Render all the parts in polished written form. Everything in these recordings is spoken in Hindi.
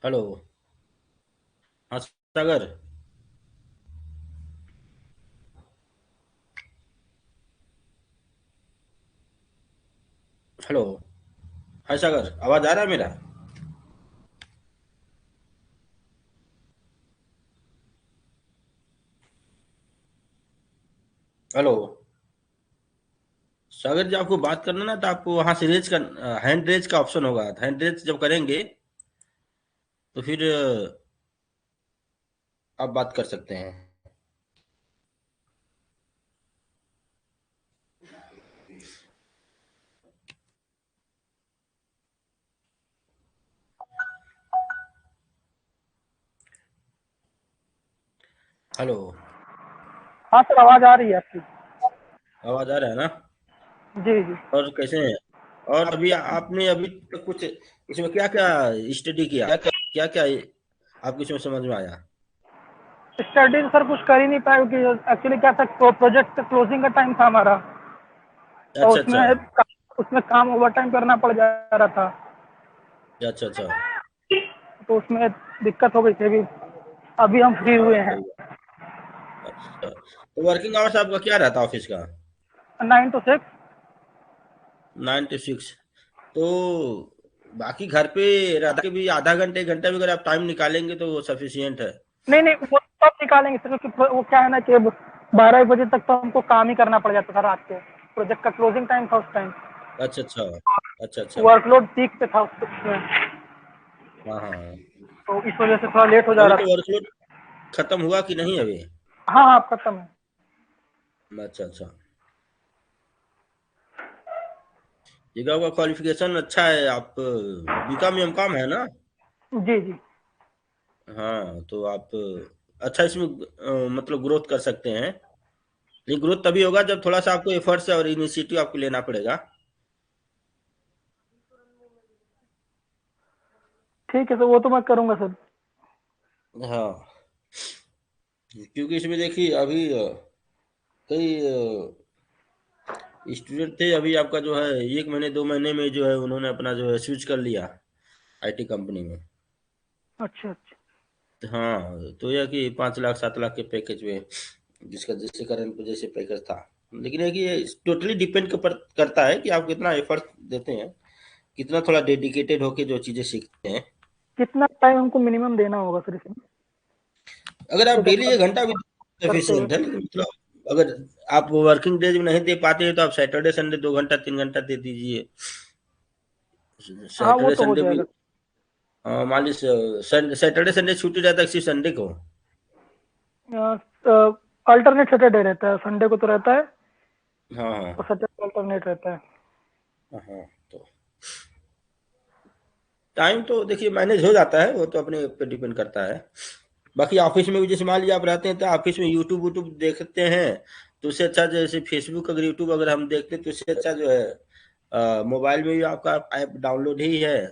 हेलो। हाँ सागर। हेलो। हाय सागर, आवाज आ रहा है मेरा? हेलो। सागर जी, आपको बात करना ना तो आपको वहां से रेज का हैंड रेज का ऑप्शन होगा। हैंड रेज जब करेंगे तो फिर आप बात कर सकते हैं। हेलो। हाँ सर, आवाज आ रही है आपकी। आवाज आ रहा है ना? जी जी। और कैसे हैं? और अभी आपने अभी तक कुछ इसमें क्या क्या स्टडी किया, क्या क्या आपको इसमें समझ में आया? स्टडी तो सर कुछ कर ही नहीं पाया क्योंकि एक्चुअली क्या था, प्रोजेक्ट क्लोजिंग का टाइम था हमारा। और अच्छा अच्छा। उसमें काम ओवर टाइम करना पड़ जा रहा था। अच्छा अच्छा। तो उसमें दिक्कत हो गई थी। अभी अभी हम फ्री हाँ हुए हैं। सही बात। अच्छा, तो वर्किंग आवर्स आपका क्या रहता है ऑफिस का? 9 to 6। 9 to 6। तो बाकी घर पे रह के भी आधा घंटे 1 घंटा भी अगर आप टाइम निकालेंगे तो वो सफिशियंट है। नहीं नहीं, वो तब निकालेंगे सर क्योंकि वो क्या है ना कि 12 बजे तक तो हमको काम ही करना पड़ जाता था रात के। प्रोजेक्ट का क्लोजिंग टाइम था उस टाइम। अच्छा अच्छा। अच्छा अच्छा। वर्कलोड पीक पे था उसमें। हाँ हाँ हाँ। तो इस वजह से थोड़ा लेट हो तो जा अभी रहा तो था। वर्कलोड खत्म हुआ कि नहीं अभी? हाँ हाँ, खत्म है। अच्छा अच्छा। ये आपका क्वालिफिकेशन अच्छा है। आप बीकॉम एमकॉम है ना? जी जी। हाँ तो आप अच्छा इसमें मतलब ग्रोथ कर सकते हैं। लेकिन ग्रोथ तभी होगा जब थोड़ा सा आपको एफर्ट्स और इनिशिएटिव आपको लेना पड़ेगा। ठीक है सर, वो तो मैं करूँगा सर। हाँ, क्योंकि इसमें देखिए अभी कई स्टूडेंट थे। अभी आपका जो है 1 महीने 2 महीने में जो है उन्होंने अपना जो है स्विच कर लिया आईटी कंपनी में। अच्छा अच्छा। हाँ तो यह कि 5 लाख 7 लाख के पैकेज में, जिसका जिसके कारण पे जैसे पैकेज था। लेकिन है कि ये टोटली डिपेंड करता है कि आप कितना एफर्ट देते हैं, कितना थोड़ा डेडिकेटेड होके जो चीज़ें सीखते हैं। कितना टाइम हमको मिनिमम देना होगा फिर इसमें? अगर आप प्रोजेक्ट डेली 1 घंटा भी करते हुए। सफिशियंट है, लेकिन मतलब अगर आप वर्किंग डेज में नहीं दे पाते हैं तो आप सैटरडे संडे 2 घंटा 3 घंटा दे दीजिए। हाँ, वो सैटरडे तो हो संडे भी। जाएगा। हाँ, मान लीजिए सैटरडे संडे छुट्टी रहता है किसी संडे को। अल्टरनेट सैटरडे रहता है, संडे को तो रहता है। हाँ हाँ। और सैटरडे अल्टरनेट रहता है। हाँ तो टाइम तो देखिए मैनेज हो जाता है, वो तो अपने पे डिपेंड करता है। बाकी ऑफिस में भी जैसे मान लीजिए आप रहते हैं तो ऑफिस में यूट्यूब वूट्यूब देखते हैं, तो उससे अच्छा जैसे फेसबुक अगर यूट्यूब अगर हम देखते हैं तो उससे अच्छा जो है मोबाइल में भी आपका ऐप डाउनलोड ही है।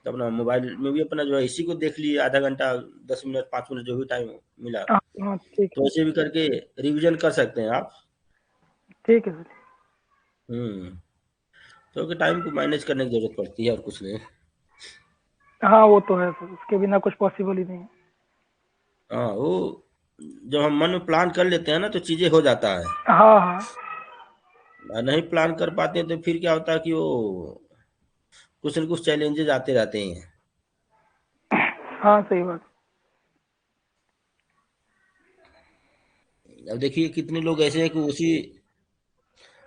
तो अपना मोबाइल में भी अपना जो है इसी को देख लिए आधा घंटा 10 मिनट 5 मिनट जो भी टाइम मिला, हाँ हाँ, ठीक तो है। ऐसे भी करके रिवीजन कर सकते हैं आप। ठीक है सर। हम्म। तो टाइम को मैनेज करने की जरूरत पड़ती है और कुछ नहीं। हाँ, वो तो है सर, उसके बिना कुछ पॉसिबल ही नहीं है। हाँ वो जब हम मन में प्लान कर लेते हैं ना तो चीजें हो जाता है। हाँ हाँ। और नहीं प्लान कर पाते तो फिर क्या होता है कि वो कुछ न कुछ चैलेंजेस आते रहते हैं। हाँ, सही बात। अब देखिए कितने लोग ऐसे हैं कि उसी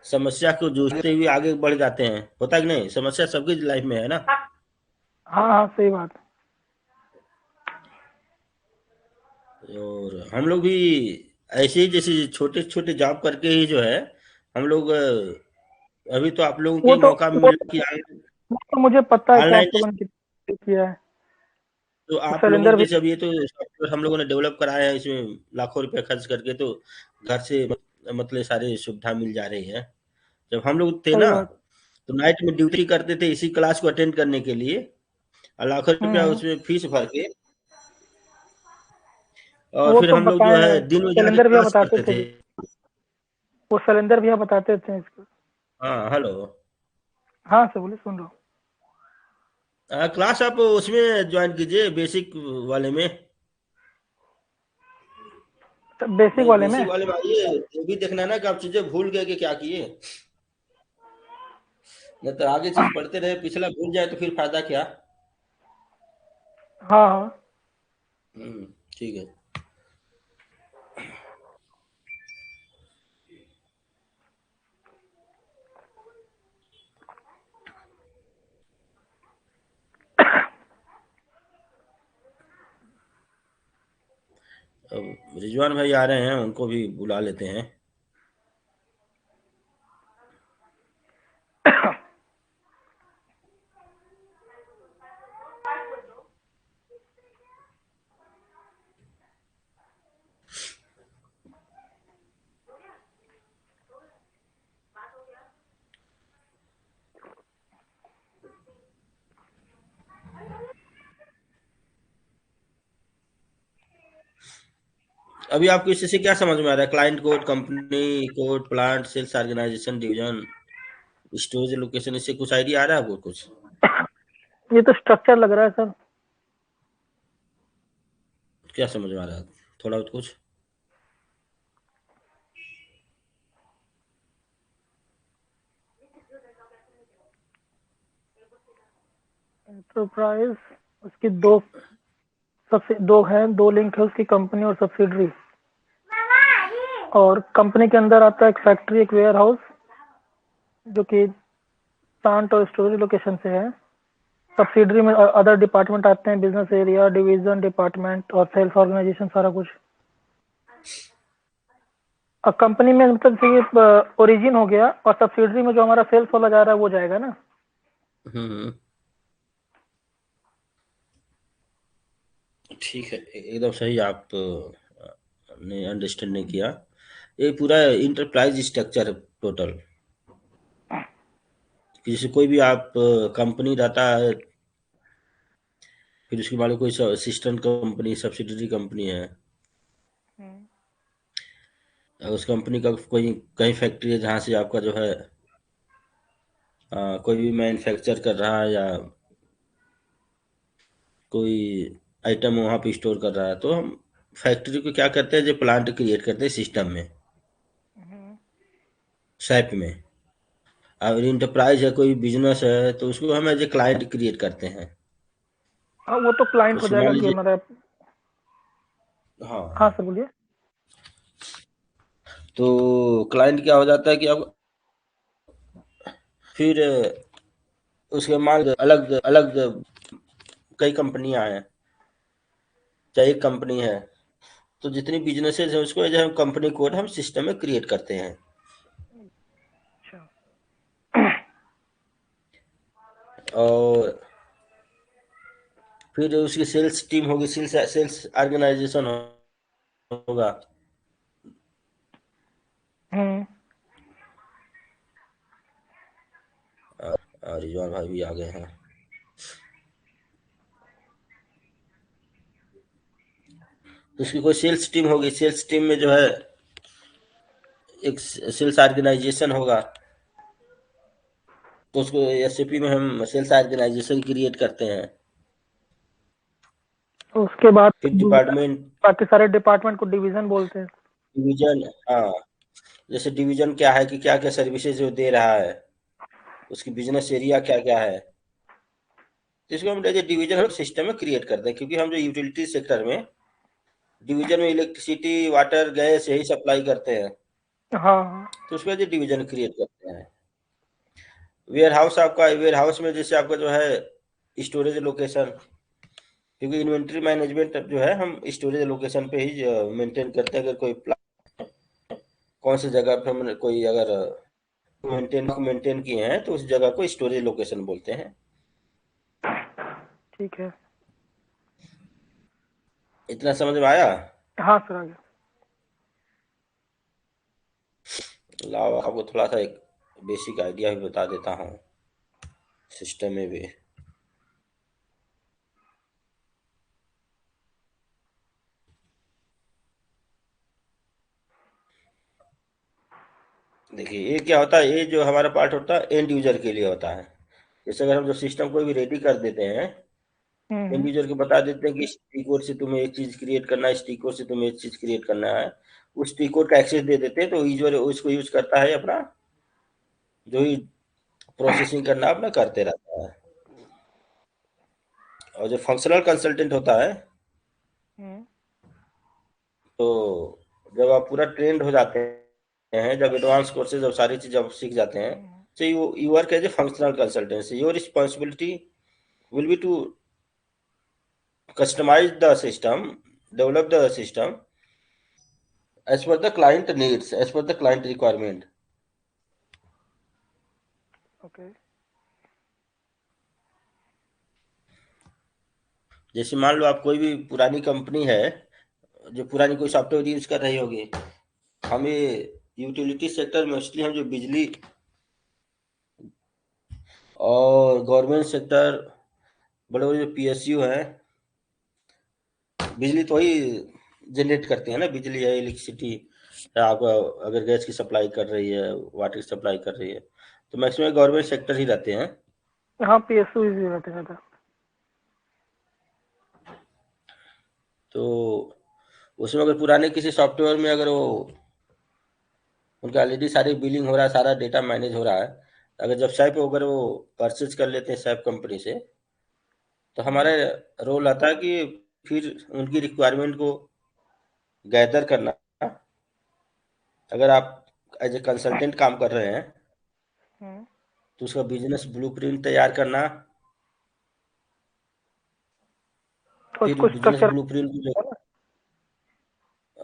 समस्या को जूझते हुए आगे बढ़ जाते हैं। होता है कि नहीं? समस्या सबकी लाइफ में है ना। हाँ हाँ, सही बात। और हम लोग भी ऐसे ही जैसे छोटे छोटे जॉब करके ही जो है हम लोग अभी तो आप लोगों को वो ही तो मौका वो, मिला कि वो तो मुझे पता है कि ऑनलाइन। आप लोगों ने कितना किया है। तो तो आप लोगों सिलेंडर ने भी। जैसे अभी ये तो सॉफ्टवेयर हम लोगों ने डेवलप कराया है, इसमें लाखों रुपए खर्च करके, तो घर से मतलब सारी सुविधा मिल जा रही है। जब हम लोग थे सही ना बात। तो नाइट में ड्यूटी करते थे इसी क्लास को अटेंड करने के लिए, और लाखों रुपया हम्म। उसमें फीस भर के, और वो फिर तो हम लोग जो बताए है हैं, दिन में जाके सिलेंडर भैया क्लास बताते करते थे। थे। वो सिलेंडर भैया बताते थे इसको। हाँ हेलो। हाँ सर, बोले, सुन रहा हूँ। क्लास आप उसमें ज्वाइन कीजिए, बेसिक वाले में। बेसिक नहीं, वाले में। बेसिक वाले में आइए, ये भी देखना है ना कि आप चीजें भूल गए कि क्या किए। नहीं तो आगे चीज पढ़ते रहे, पिछला भूल जाए तो फिर फायदा क्या। हाँ हाँ। ठीक है। अब रिजवान भाई आ रहे हैं, उनको भी बुला लेते हैं। अभी आपको इससे क्या समझ में आ रहा है? Client code, company code, plant, sales organization, division, storage location, इससे कुछ आइडिया आ रहा है आपको कुछ? ये तो स्ट्रक्चर लग रहा है सर। क्या समझ में आ रहा है थोड़ा बहुत कुछ? एंटरप्राइज, उसकी दो, सबसे दो हैं, दो लिंक है उसकी, कंपनी और सब्सिडरी। और कंपनी के अंदर आता है एक फैक्ट्री, एक वेयर हाउस, जो कि प्लांट और स्टोरेज लोकेशन से है। सब्सिडरी में अदर डिपार्टमेंट आते हैं, बिजनेस एरिया, डिवीजन, डिपार्टमेंट और सेल्स ऑर्गेनाइजेशन, सारा कुछ। और कंपनी में मतलब ये ओरिजिन हो गया, और सब्सिडरी में जो हमारा सेल्स वाला जा रहा है वो जाएगा ना। हम्म। ठीक है, एकदम सही आप ने अंडरस्टैंड नहीं किया। ये पूरा इंटरप्राइज स्ट्रक्चर है टोटल। जैसे कोई भी आप कंपनी रहता है, फिर उसके बाद कोई सिस्टम कंपनी, सब्सिडरी कंपनी है, उस कंपनी का कोई कहीं फैक्ट्री है जहाँ से आपका जो है कोई भी मैन्युफैक्चर कर रहा है, या कोई आइटम वहाँ पे स्टोर कर रहा है, तो हम फैक्ट्री को क्या करते हैं, जो प्लांट क्रिएट करते हैं सिस्टम में, सैप में। और इंटरप्राइज है, कोई बिजनेस है, तो उसको हम एज ए क्लाइंट क्रिएट करते हैं। हाँ, वो तो क्लाइंट हो जैसे मान जाएगा कि लीजिए, हमारा। हाँ हाँ, सर बोलिए। तो क्लाइंट क्या हो जाता है कि अब फिर उसके मान अलग अलग कई कंपनियां हैं, चाहे एक कंपनी है, तो जितनी बिजनेसेस हैं उसको एज हम कंपनी कोड हम सिस्टम में क्रिएट करते हैं। अच्छा। और फिर उसकी सेल्स टीम होगी, सेल्स सेल्स ऑर्गेनाइजेशन होगा। हम्म। रिजवान भाई भी आ गए हैं। तो उसकी कोई सेल्स टीम होगी, सेल्स टीम में जो है एक सेल्स ऑर्गेनाइजेशन होगा, तो उसको एसएपी में हम सेल्स ऑर्गेनाइजेशन क्रिएट करते हैं। तो उसके बाद फिर डिपार्टमेंट, बाकी सारे डिपार्टमेंट को डिवीजन बोलते हैं। डिवीजन, हाँ, जैसे डिवीजन क्या है कि क्या क्या सर्विसेज वो दे रहा है, उसकी बिजनेस एरिया क्या क्या है, तो इसको हम एज डिवीजन हम सिस्टम में क्रिएट करते हैं। क्योंकि हम जो यूटिलिटी सेक्टर में, डिवीजन में इलेक्ट्रिसिटी, वाटर, गैस यही सप्लाई करते हैं, हाँ। तो उसमें जो डिवीजन क्रिएट करते हैं। वेयर हाउस, आपका वेयर हाउस में जैसे आपका जो है स्टोरेज लोकेशन, क्योंकि इन्वेंट्री मैनेजमेंट जो है हम स्टोरेज लोकेशन पे ही मेंटेन करते हैं। अगर कोई कौन सी जगह पे हमने कोई अगर मेंटेन किए हैं, तो उस जगह को स्टोरेज लोकेशन बोलते हैं। ठीक है। इतना समझ में आया? हाँ सर, आ गया। लाओ आपको थोड़ा सा एक बेसिक आइडिया भी बता देता हूँ सिस्टम में भी। देखिए, ये क्या होता है, ये जो हमारा पार्ट होता है एंड यूजर के लिए होता है। जैसे अगर हम जो सिस्टम कोई भी रेडी कर देते हैं, हम्म। इंडिविजुअल को बता देते हैं कि इस टी कोड से तुम्हें एक चीज क्रिएट करना है, इस टी कोड से तुम्हें एक चीज क्रिएट करना है, उस टी कोड का एक्सेस दे देते हैं, तो यूजर उसको यूज करता है, अपना जो ही प्रोसेसिंग करना है अपना करते रहता है। और जो फंक्शनल कंसल्टेंट होता है, हम्म। तो जब आप पूरा ट्रेंड हो जाते हैं, जब एडवांस कोर्सेज जब सारी चीज जब सीख जाते हैं, हम्म। so you work as a functional consultant. Your responsibility will be to customize the system, develop the system as per the client needs, as per the client requirement. Okay. जैसे मान लो आप कोई भी पुरानी कंपनी है, जो पुरानी कोई सॉफ्टवेयर यूज कर रही होगी, हमें यूटिलिटी सेक्टर मोस्टली हम जो बिजली और गवर्नमेंट सेक्टर, बड़े बड़े जो पीएसयू हैं, बिजली तो वही जनरेट करते हैं ना, बिजली है, इलेक्ट्रिसिटी है, आपका अगर गैस की सप्लाई कर रही है, वाटर की सप्लाई कर रही है, तो मैक्सिमम गवर्नमेंट सेक्टर ही रहते हैं। हाँ, PSU इजी रहते हैं ज़्यादा। तो उसमें अगर पुराने किसी सॉफ्टवेयर में अगर वो उनका ऑलरेडी सारी बिलिंग हो रहा है, सारा डेटा मैनेज हो रहा है, अगर जब सैप अगर वो परचेज कर लेते हैं सैप कंपनी से, तो हमारा रोल आता है कि फिर उनकी रिक्वायरमेंट को गैदर करना। अगर आप एज ए कंसल्टेंट काम कर रहे हैं, हम्म। तो उसका बिजनेस ब्लूप्रिंट तैयार करना, तो फिर उसको बिजनेस स्ट्रक्चर। ब्लूप्रिंट को जो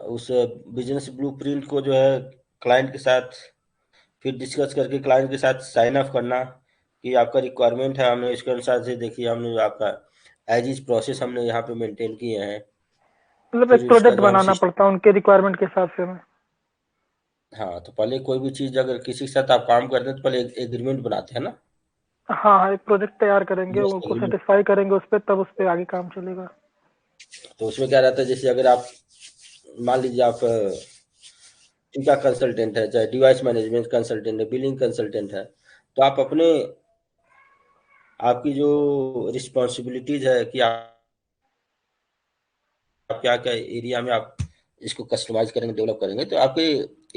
उस बिजनेस ब्लूप्रिंट को जो है क्लाइंट के साथ फिर डिस्कस करके क्लाइंट के साथ साइन ऑफ करना कि आपका रिक्वायरमेंट है, हमने इसके अनुसार से देखिए, हमने आपका एज इज प्रोसेस हमने यहाँ पे मेंटेन किए हैं। मतलब एक फिर उसका प्रोजेक्ट जो हम बनाना सिस्टम, पड़ता है उनके रिक्वायरमेंट के हिसाब से हमें। हाँ, तो पहले कोई भी चीज़ अगर किसी के साथ आप काम करते हैं तो पहले एक एग्रीमेंट बनाते हैं ना, हाँ हाँ, एक प्रोजेक्ट तैयार करेंगे, बिजनेस उनको एग्रीमेंट। सेटिस्फाई करेंगे उस पर, तब उस पर आगे काम चलेगा। तो उसमें क्या रहता है, जैसे अगर आप मान लीजिए आप टीका कंसल्टेंट है, चाहे डिवाइस मैनेजमेंट कंसल्टेंट है, बिलिंग कंसल्टेंट है, तो आप अपने आपकी जो रिस्पॉन्सिबिलिटीज है कि आप क्या क्या एरिया में आप इसको कस्टमाइज करेंगे, डेवलप करेंगे, तो आपके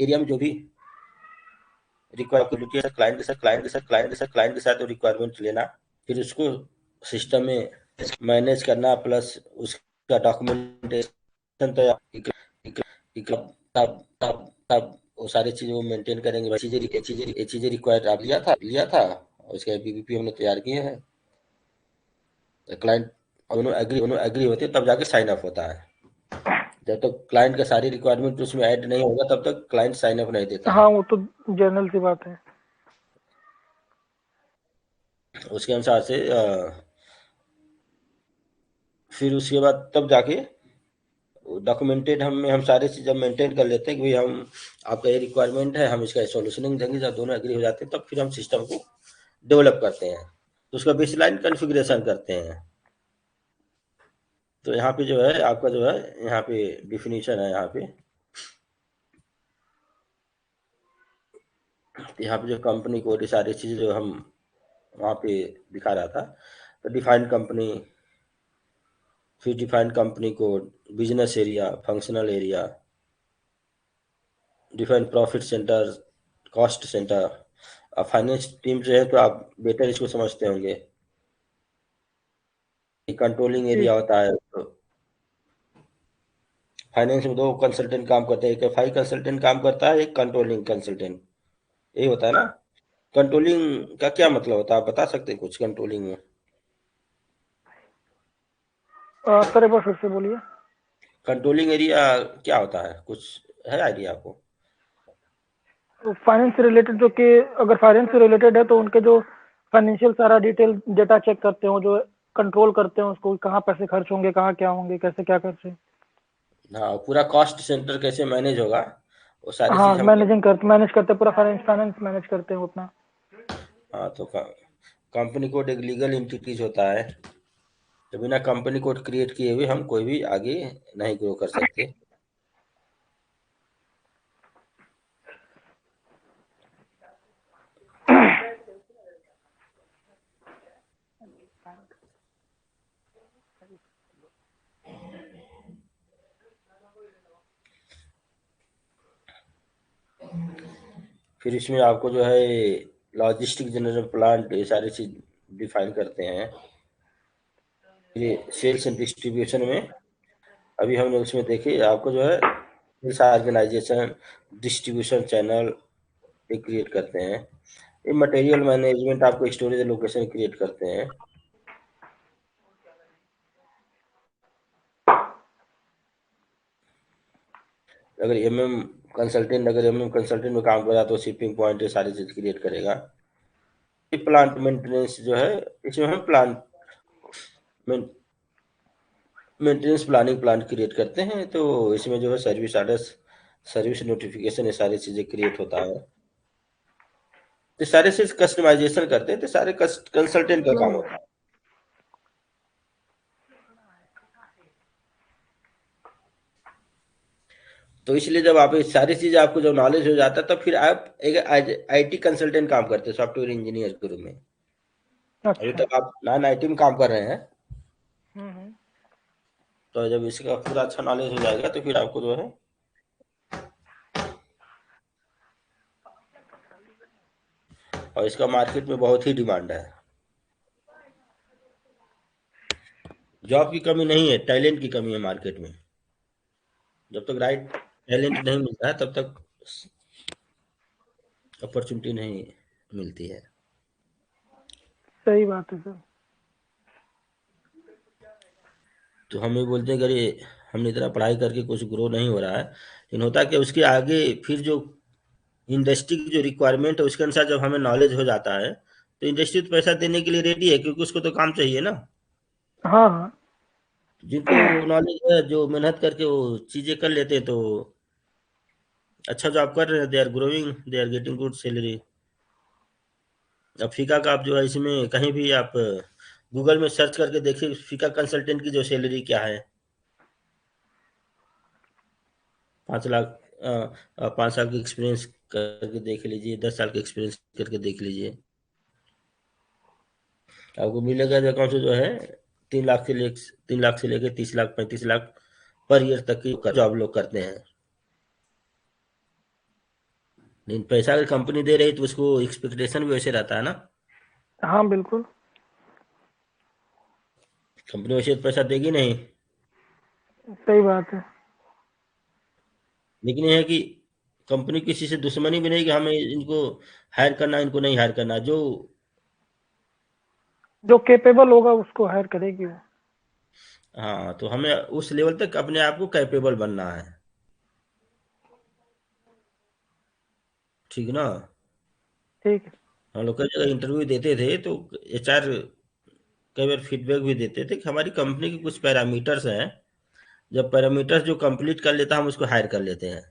एरिया में जो भी रिक्वायरबिलिटी है, क्लाइंट के साथ रिक्वायरमेंट लेना, फिर उसको सिस्टम में मैनेज करना, प्लस उसका डॉक्यूमेंटेशन तैयार, तब तब तब तब वो सारी चीजें वो मेंटेन करेंगे, भाई चीजें रिक्वायर्ड आप लिया था और उसके बीबीपी हमने तैयार किए हैं, क्लाइंट दोनों एग्री होते हैं, तब जाके साइन अप होता है। जब तक क्लाइंट का सारी रिक्वायरमेंट उसमें ऐड नहीं होगा, तब तक क्लाइंट साइन अप नहीं देता हाँ, है। वो तो जनरल सी बात है। उसके अनुसार से फिर उसके बाद तब जाके डॉक्यूमेंटेड हम सारी चीज़ जब मेंटेन कर लेते हैं कि भाई हम आपका ये रिक्वायरमेंट है, हम इसका सॉल्यूशनिंग देंगे, जब दोनों एग्री हो जाते हैं तब फिर हम सिस्टम को डेवलप करते हैं, तो उसका बेसलाइन कॉन्फ़िगरेशन करते हैं। तो यहाँ पे जो है आपका जो है यहाँ पे डिफिनीशन है, यहाँ पे जो कंपनी कोड, ये सारी चीज़ें जो हम वहाँ पे दिखा रहा था, तो डिफाइंड कंपनी, फिर defined company code, business area, functional area, defined profit centre, cost centre. Finance team जो है तो आप बेटर इसको समझते होंगे, कंट्रोलिंग जी। एरिया होता है, तो फाइनेंस में दो कंसल्टेंट काम करते हैं, एक एफआई कंसल्टेंट काम करता है, एक कंट्रोलिंग कंसल्टेंट, यही होता है ना। कंट्रोलिंग का क्या मतलब होता है, आप बता सकते हैं कुछ कंट्रोलिंग में? सर एक बार फिर से बोलिए। कंट्रोलिंग एरिया क्या होता है, कुछ है आइडिया आपको? तो फाइनेंस से रिलेटेड, जो कि अगर फाइनेंस से रिलेटेड है तो उनके जो फाइनेंशियल सारा डिटेल डेटा चेक करते हो, जो कंट्रोल करते हैं उसको, कहाँ पैसे खर्च होंगे, कहाँ क्या होंगे, कैसे क्या खर्चे। हाँ, पूरा कॉस्ट सेंटर कैसे मैनेज होगा, वो सारी हाँ, चीज़ हम, मैनेज करते हैं, पूरा फाइनेंस फाइनेंस मैनेज करते हैं वो अपना। हाँ, तो कंपनी कोड एक लीगल एंटिटीज होता है, तो बिना कंपनी कोड क्रिएट किए हुए हम कोई भी आगे नहीं ग्रो कर सकते। फिर इसमें आपको जो है लॉजिस्टिक जनरल प्लांट ये सारी चीज डिफाइन करते हैं। ये सेल्स एंड डिस्ट्रीब्यूशन में अभी हमने उसमें देखे आपको जो है सेल्स ऑर्गेनाइजेशन, डिस्ट्रीब्यूशन चैनल ये क्रिएट करते हैं। ये मटेरियल मैनेजमेंट आपको स्टोरेज लोकेशन क्रिएट करते हैं। अगर एमएम कंसल्टेंट में काम कर रहा तो शिपिंग पॉइंट ये सारी चीज क्रिएट करेगा। प्लांट मेंटेनेंस जो है इसमें हम plant maintenance planning plant create करते हैं, तो इसमें जो है सर्विस ऑर्डर्स, सर्विस नोटिफिकेशन ये सारी चीजें क्रिएट होता है। तो सारे चीज कस्टमाइजेशन करते हैं, तो सारे कंसल्टेंट का काम होता है। तो इसलिए जब आप ये सारी चीजें आपको जब नॉलेज हो जाता है तो फिर आप एक आईटी कंसल्टेंट काम करते हैं सॉफ्टवेयर इंजीनियर के रूप में। अभी अच्छा। तक आप नॉन आईटी में काम कर रहे हैं, हम्म। तो जब इसका पूरा अच्छा नॉलेज हो जाएगा तो फिर आपको जो है और इसका मार्केट में बहुत ही डिमांड है। जॉब की कमी नहीं है, टैलेंट की कमी है मार्केट में। जब तक राइट टैलेंट नहीं मिलता है तब तक अपॉर्चुनिटी नहीं मिलती है। सही बात है सर। तो हम ये बोलते हैं कि अरे हमने इतना पढ़ाई करके कुछ ग्रो नहीं हो रहा है, लेकिन होता है कि उसके आगे फिर जो इंडस्ट्री की जो रिक्वायरमेंट है उसके अनुसार जब हमें नॉलेज हो जाता है तो इंडस्ट्री तो पैसा देने के लिए रेडी है, क्योंकि उसको तो काम चाहिए ना। हाँ हाँ। जिनको नॉलेज है, जो मेहनत करके वो चीजें कर लेते हैं, तो अच्छा जॉब कर रहे हैं, they are growing, they are getting good salary. अब फीका का आप जो है इसमें कहीं भी आप गूगल में सर्च करके देखिए फीका कंसल्टेंट की जो सैलरी क्या है। 5 लाख 5 साल का एक्सपीरियंस करके देख लीजिए, 10 साल का एक्सपीरियंस करके देख लीजिए, आपको मिलेगा जो अकाउंट से जो है 3 लाख से लेकर 30 लाख 35 लाख पर ईयर तक की जॉब लोग करते हैं। लेकिन पैसा अगर कंपनी दे रही तो उसको एक्सपेक्टेशन भी वैसे रहता है ना। हाँ बिल्कुल। कंपनी वैसे तो पैसा देगी नहीं, सही बात है। लेकिन ये है कि कंपनी किसी से दुश्मनी भी नहीं कि हमें इनको हायर करना, इनको नहीं हायर करना। जो जो कैपेबल होगा उसको हायर करेगी वो। हाँ, तो हमें उस लेवल तक अपने आप को कैपेबल बनना है, ठीक ना। ठीक है। हम लोग कई जगह इंटरव्यू देते थे तो एचआर कई बार फीडबैक भी देते थे कि हमारी कंपनी के कुछ पैरामीटर्स हैं, जब पैरामीटर्स जो कंप्लीट कर लेता हम उसको हायर कर लेते हैं।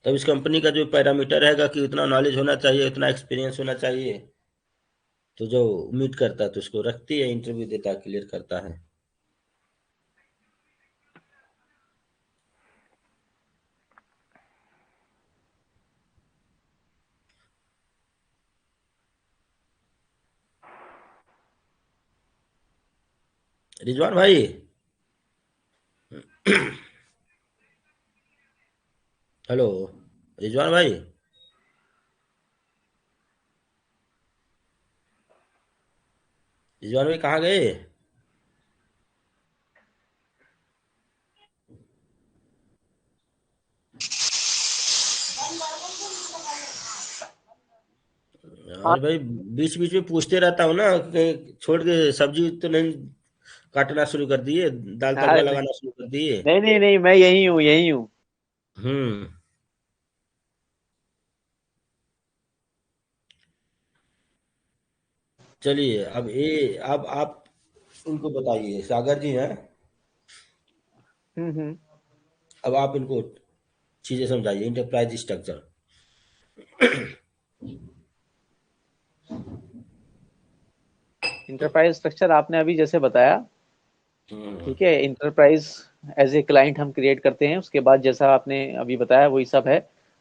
तब इस कंपनी का जो पैरामीटर रहेगा कि उतना नॉलेज होना चाहिए, उतना एक्सपीरियंस होना चाहिए, तो जो मीट करता है तो उसको रखती है, इंटरव्यू देता है, क्लियर करता है। रिजवान भाई, हेलो रिजवान भाई, रिजवान भाई कहाँ गए? हाँ। अरे भाई बीच बीच में पूछते रहता हूँ ना, कहीं छोड़ के सब्जी तो नहीं काटना शुरू कर दिए, दाल तड़का अरे लगाना शुरू कर दिए? नहीं नहीं नहीं, मैं यही हूँ यही हूँ। हम्म। चलिए अब ये अब आप उनको बताइए, सागर जी हैं, हम्म। अब आप इनको चीजें समझाइए, इंटरप्राइज स्ट्रक्चर। इंटरप्राइज स्ट्रक्चर आपने अभी जैसे बताया, हम्म। ठीक है। इंटरप्राइज एज ए क्लाइंट हम क्रिएट करते हैं, उसके बाद जैसा आपने अभी बताया वही सब है।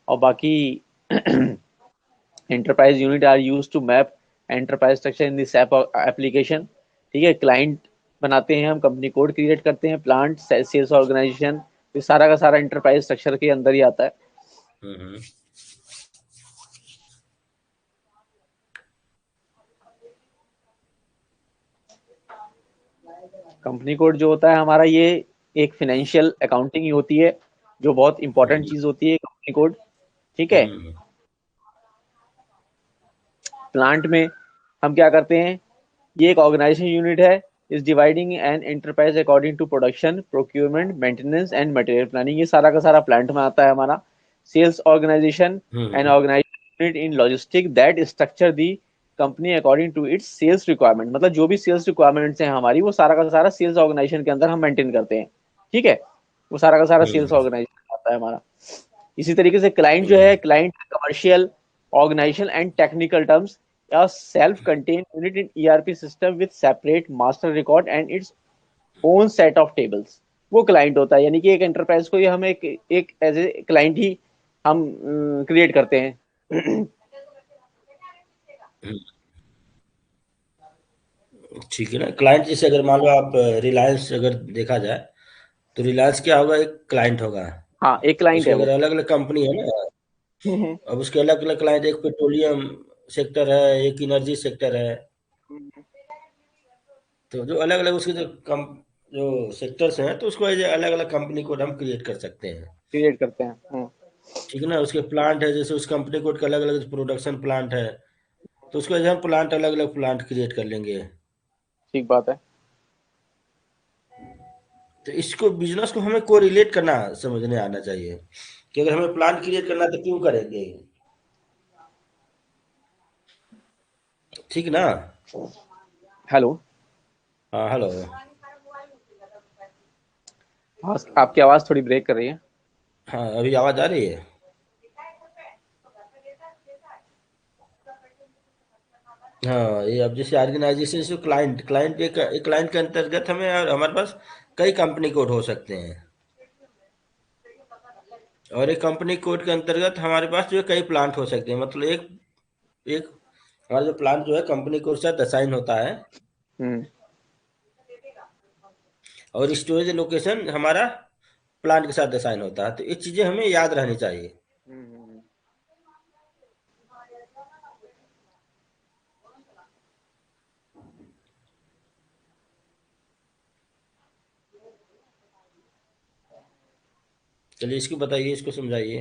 और बाकी enterprise unit are use to map enterprise structure in this app application. ठीक है, क्लाइंट बनाते हैं हम, कंपनी कोड क्रिएट करते हैं, प्लांट, सेल्स ऑर्गेनाइजेशन, ये सारा का सारा एंटरप्राइज स्ट्रक्चर के अंदर ही आता है। हम्म। कंपनी कोड जो होता है हमारा, ये एक फाइनेंशियल अकाउंटिंग ही होती है, जो बहुत इंपॉर्टेंट हम्म। चीज होती है कंपनी कोड। ठीक है। हम्म। प्लांट में हम क्या करते हैं, ये एक ऑर्गेनाइजेशन यूनिट है, is dividing an enterprise according to production, procurement, maintenance and material planning, ये सारा का सारा प्लांट में आता है हमारा। Sales organisation and hmm. Organisation unit in logistic that structure the company according to its sales requirement, मतलब जो भी सेल्स रिक्वायरमेंट्स हैं हमारी, वो सारा का सारा सेल्स ऑर्गेनाइजेशन के अंदर हम मेंटेन करते हैं। ठीक है, वो सारा का सारा सेल्स हम्म। ऑर्गेनाइजेशन आता है हमारा। इसी तरीके से क्लाइंट जो हम्म। है, client commercial organisation and technical terms, a self-contained unit in ERP system with separate master record and its own set of tables, वो क्लाइंट होता है। यानी कि एक एंटरप्राइज को ये हम एक एज ए क्लाइंट ही हम क्रिएट करते हैं। हम्म। ठीक है ना। क्लाइंट जैसे अगर मान लो आप रिलायंस अगर देखा जाए, तो रिलायंस क्या होगा, एक क्लाइंट होगा। हाँ, एक क्लाइंट उसके है अगर वो। अलग अलग कंपनी है ना, अब उसके अलग अलग क्लाइंट, एक पेट्रोलियम सेक्टर है, एक एनर्जी सेक्टर है। तो जो अलग अलग उसके जो सेक्टर्स हैं, तो उसको अलग अलग कंपनी कोड हम क्रिएट कर सकते हैं। क्रिएट करते हैं। ठीक है ना। उसके प्लांट है, जैसे उस कंपनी कोड का अलग अलग प्रोडक्शन प्लांट है, तो उसको हम प्लांट अलग अलग प्लांट क्रिएट कर लेंगे। ठीक बात है। तो इसको बिजनेस को हमें को रिलेट करना समझने आना चाहिए कि अगर हमें प्लान क्रिएट करना है तो क्यों करेंगे। ठीक ना। हेलो। हाँ, हेलो। आपकी आवाज थोड़ी ब्रेक कर रही है। हाँ, अभी आवाज आ रही है। हाँ, ये अब जैसे ऑर्गेनाइजेशन से क्लाइंट क्लाइंट एक क्लाइंट के अंतर्गत हमें, और हमारे पास कई कंपनी कोड हो सकते हैं। और एक कंपनी कोड के अंतर्गत हमारे पास जो है कई प्लांट हो सकते हैं। मतलब एक एक हमारा जो प्लांट जो है कंपनी कोड से असाइन होता है, हम्म। और स्टोरेज लोकेशन हमारा प्लांट के साथ असाइन होता है। तो ये चीज़ें हमें याद रहनी चाहिए। हम्म। चलिए, इसको बताइए, इसको समझाइए।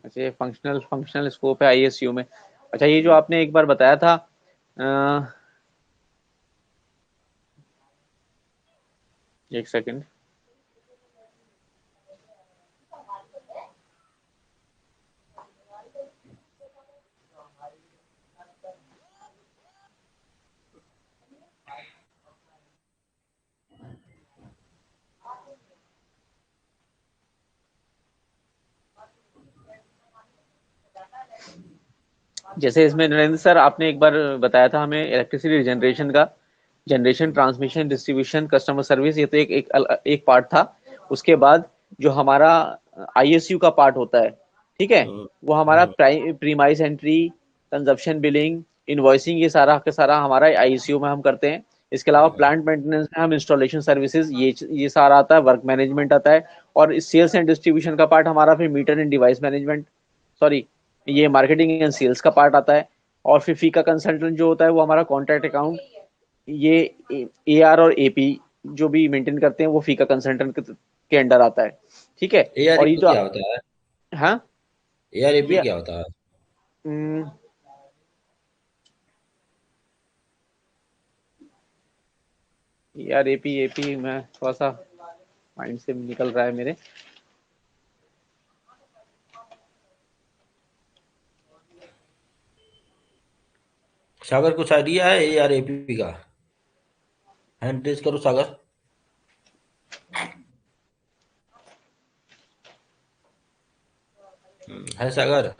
अच्छा, ये फंक्शनल फंक्शनल स्कोप है आईएसयू में। अच्छा, ये जो आपने एक बार बताया था, एक सेकंड। जैसे इसमें नरेंद्र सर, आपने एक बार बताया था हमें इलेक्ट्रिसिटी जनरेशन का, generation, transmission, distribution, customer service, ये तो एक पार्ट था। उसके बाद जो हमारा आईएसयू का पार्ट होता है, ठीक है, हम्म। वो हमारा hmm. Premise entry, consumption billing, invoicing, ये सारा का सारा हमारा आईएसयू में हम करते हैं। इसके अलावा प्लांट मेंटेनेंस में हम इंस्टॉलेशन सर्विसेज, ये सारा आता है, वर्क मैनेजमेंट आता है। और सेल्स एंड डिस्ट्रीब्यूशन का पार्ट हमारा फिर meter and device management, sorry, ये मार्केटिंग एंड सेल्स का पार्ट आता है। और फिर फी का कंसल्टेंट जो होता है वो हमारा कॉन्ट्रैक्ट अकाउंट, ये एआर और एपी जो भी मेंटेन करते हैं, वो फी का कंसल्टेंट के अंडर आता है। ठीक है। और ये एआरएपी जो, क्या होता है? हाँ, एआरएपी ये क्या होता है? यार एपी एपी में थोड़ा सा माइंड से निकल रहा है मेरे। सागर, कुछ आइडिया है एआरएपी का? हैंड रेज करो सागर। है सागर?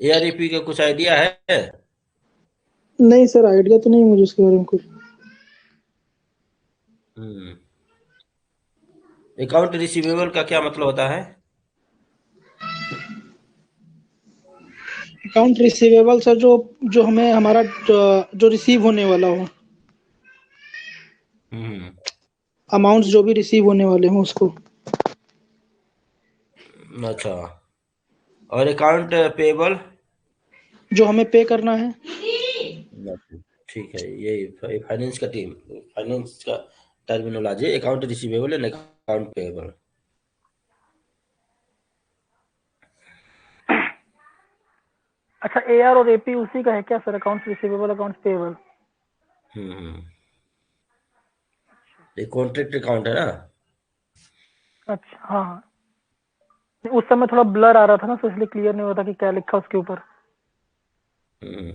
ARAP का कुछ आइडिया है? नहीं सर, आइडिया तो नहीं मुझे उसके बारे में कुछ। अकाउंट रिसीवेबल का क्या मतलब होता है? अकाउंट रिसीवेबल सर, जो जो हमें हमारा जो रिसीव होने वाला हो, हम्म। अमाउंट्स जो भी रिसीव होने वाले हों उसको। अच्छा। और अकाउंट पेबल? जो हमें पे करना है। ठीक है, ये फाइनेंस का टीम, फाइनेंस का terminology, account receivable and account payable. अच्छा, AR और AP उसी का है क्या sir? Accounts receivable, accounts payable. Hmm. ये कॉन्ट्रैक्ट अकाउंट है ना? अच्छा, हाँ हाँ। उस समय थोड़ा ब्लर आ रहा था ना, तो इसलिए क्लियर नहीं होता कि क्या लिखा उसके ऊपर। हम्म।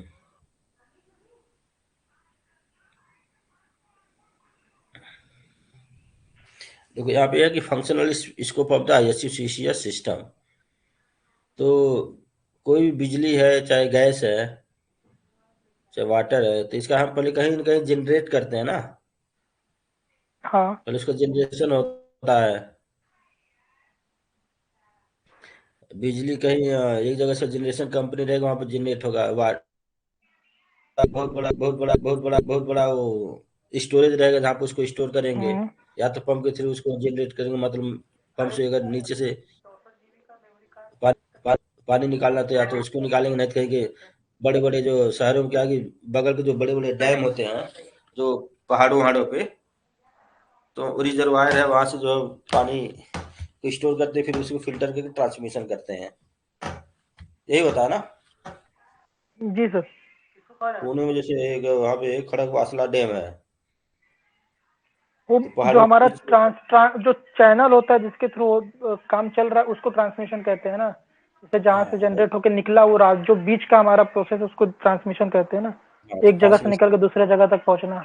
देखो यहाँ पे है कि functional scope of the ISU system. तो कोई भी बिजली है, चाहे गैस है, चाहे वाटर है, तो इसका हम पहले कहीं ना कहीं जनरेट करते हैं ना। हाँ पहले उसका जनरेशन होता है। बिजली कहीं एक जगह से जनरेशन कंपनी रहेगा, वहां पर जनरेट होगा। बहुत बड़ा वो स्टोरेज रहेगा जहाँ पे उसको स्टोर करेंगे। हम्म, या तो पंप के थ्रू उसको जनरेट करेंगे, मतलब पंप से अगर नीचे से पा, पा, पानी निकालना, तो या तो उसको निकालेंगे, नहीं तो कहीं के बड़े बड़े जो शहरों के आगे बगल के जो बड़े बड़े डैम होते हैं, जो पहाड़ों वहाड़ों पे, तो रिजर्वायर है, वहां से जो पानी को स्टोर करते हैं, फिर उसको फिल्टर करके ट्रांसमिशन करते हैं। यही होता है ना? जी सर। पुणे में जैसे एक वहाँ पे एक खड़क वासला डैम है, वो तो जो पहाड़ों के हमारा बीच में। जो चैनल होता है जिसके थ्रू काम चल रहा है, उसको ट्रांसमिशन कहते हैं ना। जैसे जहाँ हाँ से जनरेट होकर निकला वो जो बीच का हमारा प्रोसेस, उसको ट्रांसमिशन कहते हैं ना। हाँ, एक जगह से निकल के दूसरे जगह तक पहुंचना।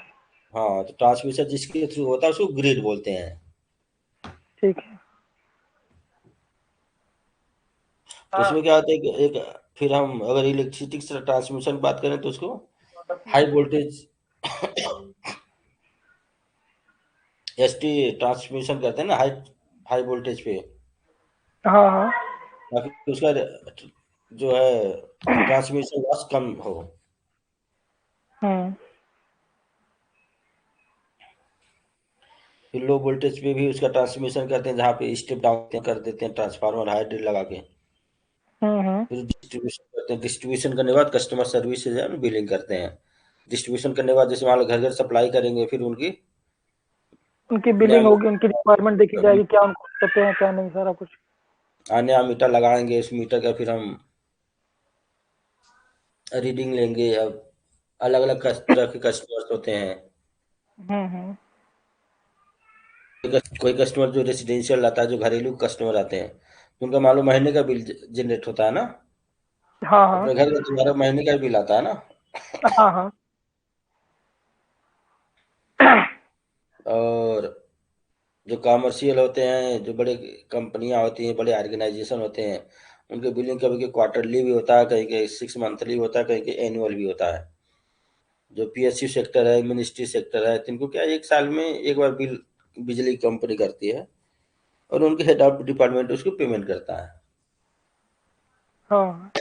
हाँ, तो ट्रांसमिशन जिसके थ्रू होता है उसको ग्रिड बोलते हैं। ठीक है। तो उसमें क्या होता है कि एक, फिर हम अगर इलेक्ट्रिसिटी से ट्रांसमिशन की बात करें तो उसको हाई वोल्टेज ST ट्रांसमिशन करते हैं ना, हाई हाई वोल्टेज पे, हाँ हाँ। ताकि उसका जो है ट्रांसमिशन लॉस कम हो। हम्म फिर लो वोल्टेज पे भी उसका ट्रांसमिशन करते हैं, जहाँ पे स्टेप डाउन कर देते हैं ट्रांसफार्मर हाइड्रिल लगा के। हम्म। फिर डिस्ट्रीब्यूशन करते हैं, डिस्ट्रीब्यूशन करने के बाद कस्टमर सर्विस से जो है ना बिलिंग करते हैं। डिस्ट्रीब्यूशन करने के बाद जैसे मान लो घर घर सप्लाई करेंगे, फिर उनकी उनकी बिलिंग नियमित होगी, उनकी रिक्वायरमेंट देखी जाएगी, क्या उनको करते हैं क्या नहीं, सारा कुछ। आने मीटर लगाएंगे, उस मीटर का फिर हम रीडिंग लेंगे। अब अलग अलग तरह के कस्टमर्स होते हैं। हम्म। कोई कस्टमर जो रेसिडेंशियल आता है, जो घरेलू कस्टमर आते हैं, तो उनका मान लो महीने का बिल जनरेट होता है ना। हाँ हाँ। अपने घर का तुम्हारा महीने का बिल आता है ना। हाँ हाँ। और जो कमर्शियल होते हैं, जो बड़े कंपनियां होती हैं, बड़े ऑर्गेनाइजेशन होते हैं, उनके बिलिंग कभी के क्वार्टरली भी होता है, कहीं के 6 मंथली होता है, कहीं के एनुअल भी होता है। जो PSU सेक्टर है, मिनिस्ट्री सेक्टर है, तो इनको क्या एक साल में एक बार बिल बिजली कंपनी करती है, और उनके हेड ऑफ डिपार्टमेंट उसको पेमेंट करता है। हाँ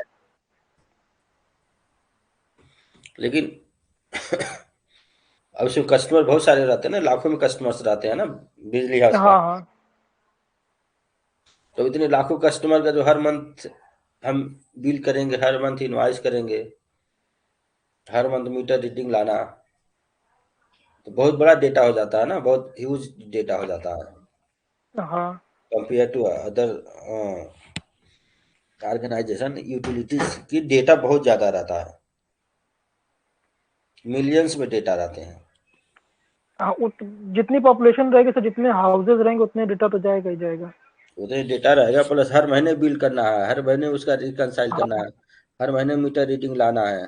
लेकिन अब उसमें कस्टमर बहुत सारे रहते हैं ना, लाखों में कस्टमर्स रहते हैं ना बिजली हाउस का। हाँ। हाँ तो इतने लाखों कस्टमर का जो हर मंथ हम बिल करेंगे, हर मंथ इनवाइस करेंगे, हर मंथ मीटर रीडिंग लाना, तो बहुत बड़ा डेटा हो जाता है ना, बहुत ह्यूज डेटा हो जाता है हाँ। Compare to other organisation. Utilities की डेटा बहुत ज़्यादा रहता है, मिलियंस में डेटा रहते हैं। हाँ, जितनी पॉपुलेशन रहेगी तो जितने हाउसेज रहेंगे उतने डेटा तो जाएगा ही जाएगा। उतने डेटा रहेगा, प्लस हर महीने बिल करना है, हर महीने उसका रिकनसाइल करना हाँ है, हर महीने मीटर रीडिंग लाना है।